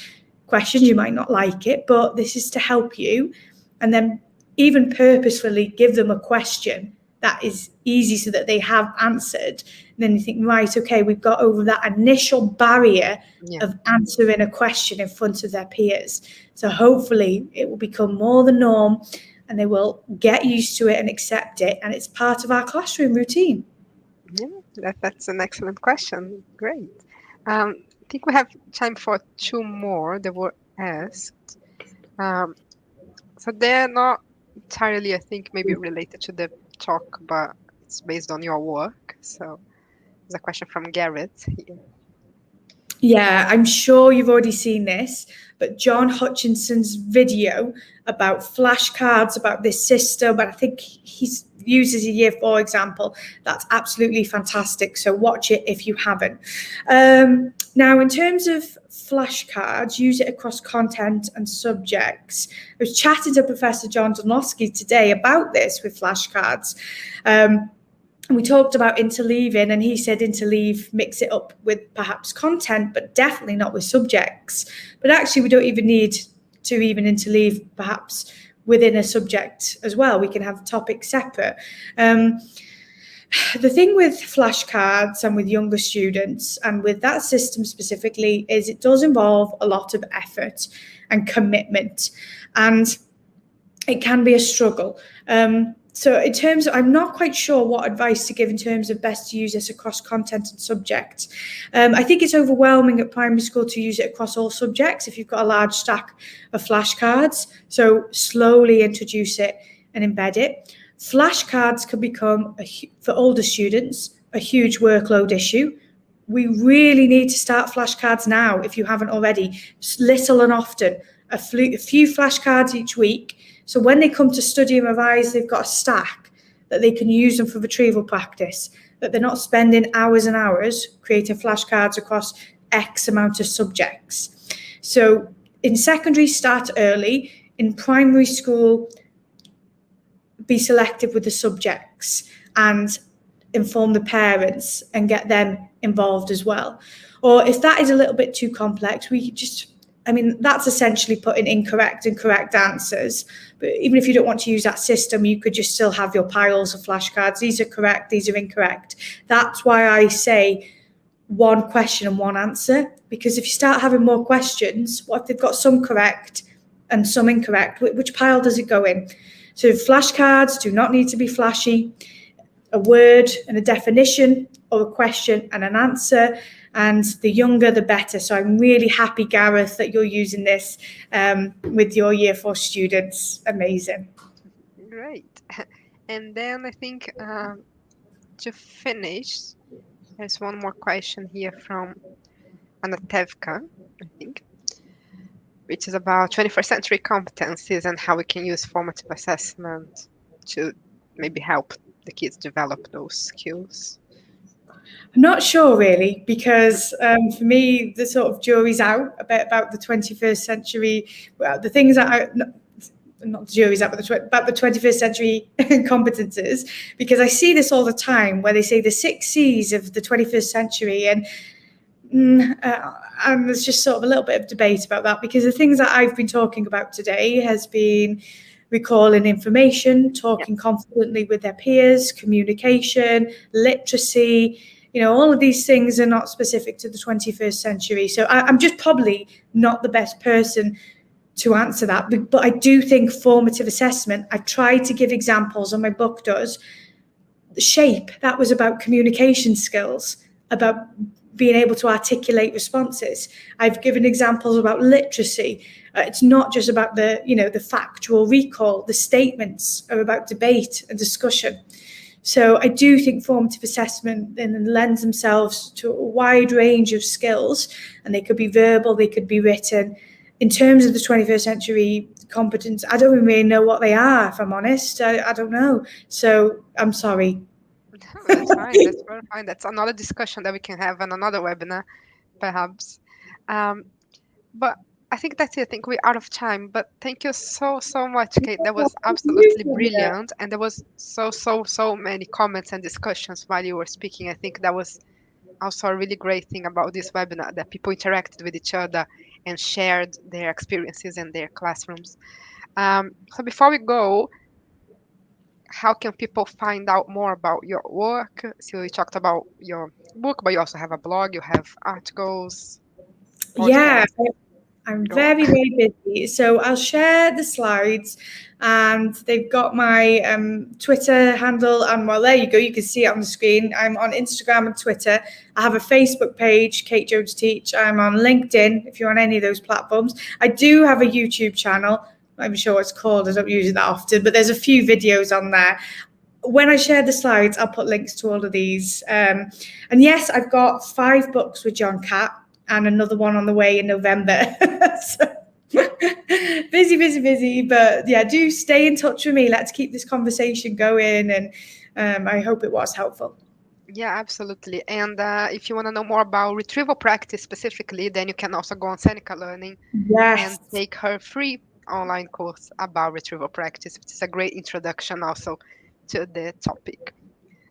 questions, you might not like it, but this is to help you. And then even purposefully give them a question that is easy so that they have answered. And then you think, right, okay, we've got over that initial barrier of answering a question in front of their peers. So hopefully it will become more the norm and they will get used to it and accept it. And it's part of our classroom routine. Yeah, that's an excellent question. Great. I think we have time for 2 more that were asked. So they're not entirely, I think, maybe related to the talk, but it's based on your work. So there's a question from Garrett here. Yeah, I'm sure you've already seen this, but John Hutchinson's video about flashcards, about this system, but I think he uses a year 4 example. That's absolutely fantastic. So watch it if you haven't. Now, in terms of flashcards, use it across content and subjects. I was chatting to Professor John Donlowski today about this with flashcards. We talked about interleaving, and he said interleave, mix it up with perhaps content, but definitely not with subjects. But actually, we don't even need to even interleave perhaps within a subject as well. We can have topics separate. The thing with flashcards and with younger students and with that system specifically is it does involve a lot of effort and commitment, and it can be a struggle. So in terms of, I'm not quite sure what advice to give in terms of best to use this across content and subject. I think it's overwhelming at primary school to use it across all subjects if you've got a large stack of flashcards. So slowly introduce it and embed it. Flashcards can become, for older students, a huge workload issue. We really need to start flashcards now if you haven't already, little and often, a few flashcards each week. So when they come to study and revise, they've got a stack that they can use them for retrieval practice, that they're not spending hours and hours creating flashcards across X amount of subjects. So in secondary, start early. In primary school, be selective with the subjects and inform the parents and get them involved as well. Or if that is a little bit too complex, that's essentially putting incorrect and correct answers. But even if you don't want to use that system, you could just still have your piles of flashcards. These are correct, these are incorrect. That's why I say one question and one answer, because if you start having more questions, what if they've got some correct and some incorrect? Which pile does it go in? So flashcards do not need to be flashy. A word and a definition, or a question and an answer. And the younger, the better. So I'm really happy, Gareth, that you're using this with your year 4 students. Amazing. Great. And then I think to finish, there's one more question here from Anatevka, I think, which is about 21st century competencies and how we can use formative assessment to maybe help the kids develop those skills? I'm not sure really, because for me, the sort of jury's out a bit about the 21st century. Well, the things that I, not the jury's out, but about the 21st century competences, because I see this all the time where they say the 6 C's of the 21st century, and there's just sort of a little bit of debate about that, because the things that I've been talking about today has been recalling information, talking confidently with their peers, communication, literacy. All of these things are not specific to the 21st century. So I'm just probably not the best person to answer that. But I do think formative assessment, I've tried to give examples, and my book does. Shape, that was about communication skills, about being able to articulate responses. I've given examples about literacy. It's not just about the factual recall. The statements are about debate and discussion. So I do think formative assessment then lends themselves to a wide range of skills, and they could be verbal, they could be written. In terms of the 21st century competence, I don't really know what they are, if I'm honest. I don't know. So I'm sorry. That's fine. That's very fine. That's another discussion that we can have on another webinar, perhaps. Um, but I think that's it. I think we're out of time. But thank you so, so much, Kate. That was absolutely brilliant. And there was so, so, so many comments and discussions while you were speaking. I think that was also a really great thing about this webinar, that people interacted with each other and shared their experiences in their classrooms. So before we go, how can people find out more about your work? So you talked about your book, but you also have a blog, you have articles, Yeah, podcasts. I'm Go on. very, very busy. So I'll share the slides, and they've got my Twitter handle. And well, there you go. You can see it on the screen. I'm on Instagram and Twitter. I have a Facebook page, Kate Jones Teach. I'm on LinkedIn, if you're on any of those platforms. I do have a YouTube channel. I'm not even sure what it's called. I don't use it that often, but there's a few videos on there. When I share the slides, I'll put links to all of these. And yes, I've got 5 books with John Catt, and another one on the way in November. So, busy, busy, busy. But yeah, do stay in touch with me. Let's keep this conversation going. And I hope it was helpful. Yeah, absolutely. And if you want to know more about retrieval practice specifically, then you can also go on Seneca Learning and Yes. take her free online course about retrieval practice, which is a great introduction also to the topic.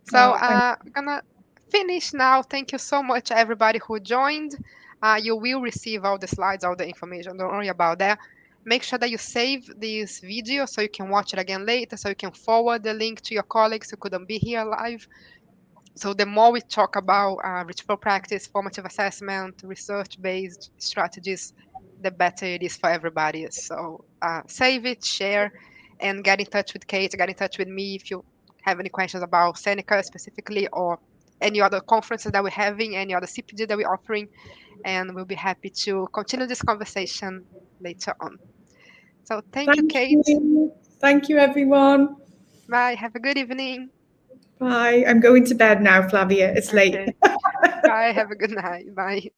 So Oh, thank we're gonna finish now. Thank you so much, everybody who joined. You will receive all the slides, all the information. Don't worry about that. Make sure that you save this video so you can watch it again later, so you can forward the link to your colleagues who couldn't be here live. So the more we talk about retrieval practice, formative assessment, research-based strategies, the better it is for everybody. So save it, share, and get in touch with Kate, get in touch with me if you have any questions about Seneca specifically, or any other conferences that we're having, any other CPD that we're offering, and we'll be happy to continue this conversation later on. So thank you, thank Kate. you. Thank you, everyone. Bye. Have a good evening. Bye. I'm going to bed now, Flavia. It's late. Okay. Bye. Have a good night. Bye.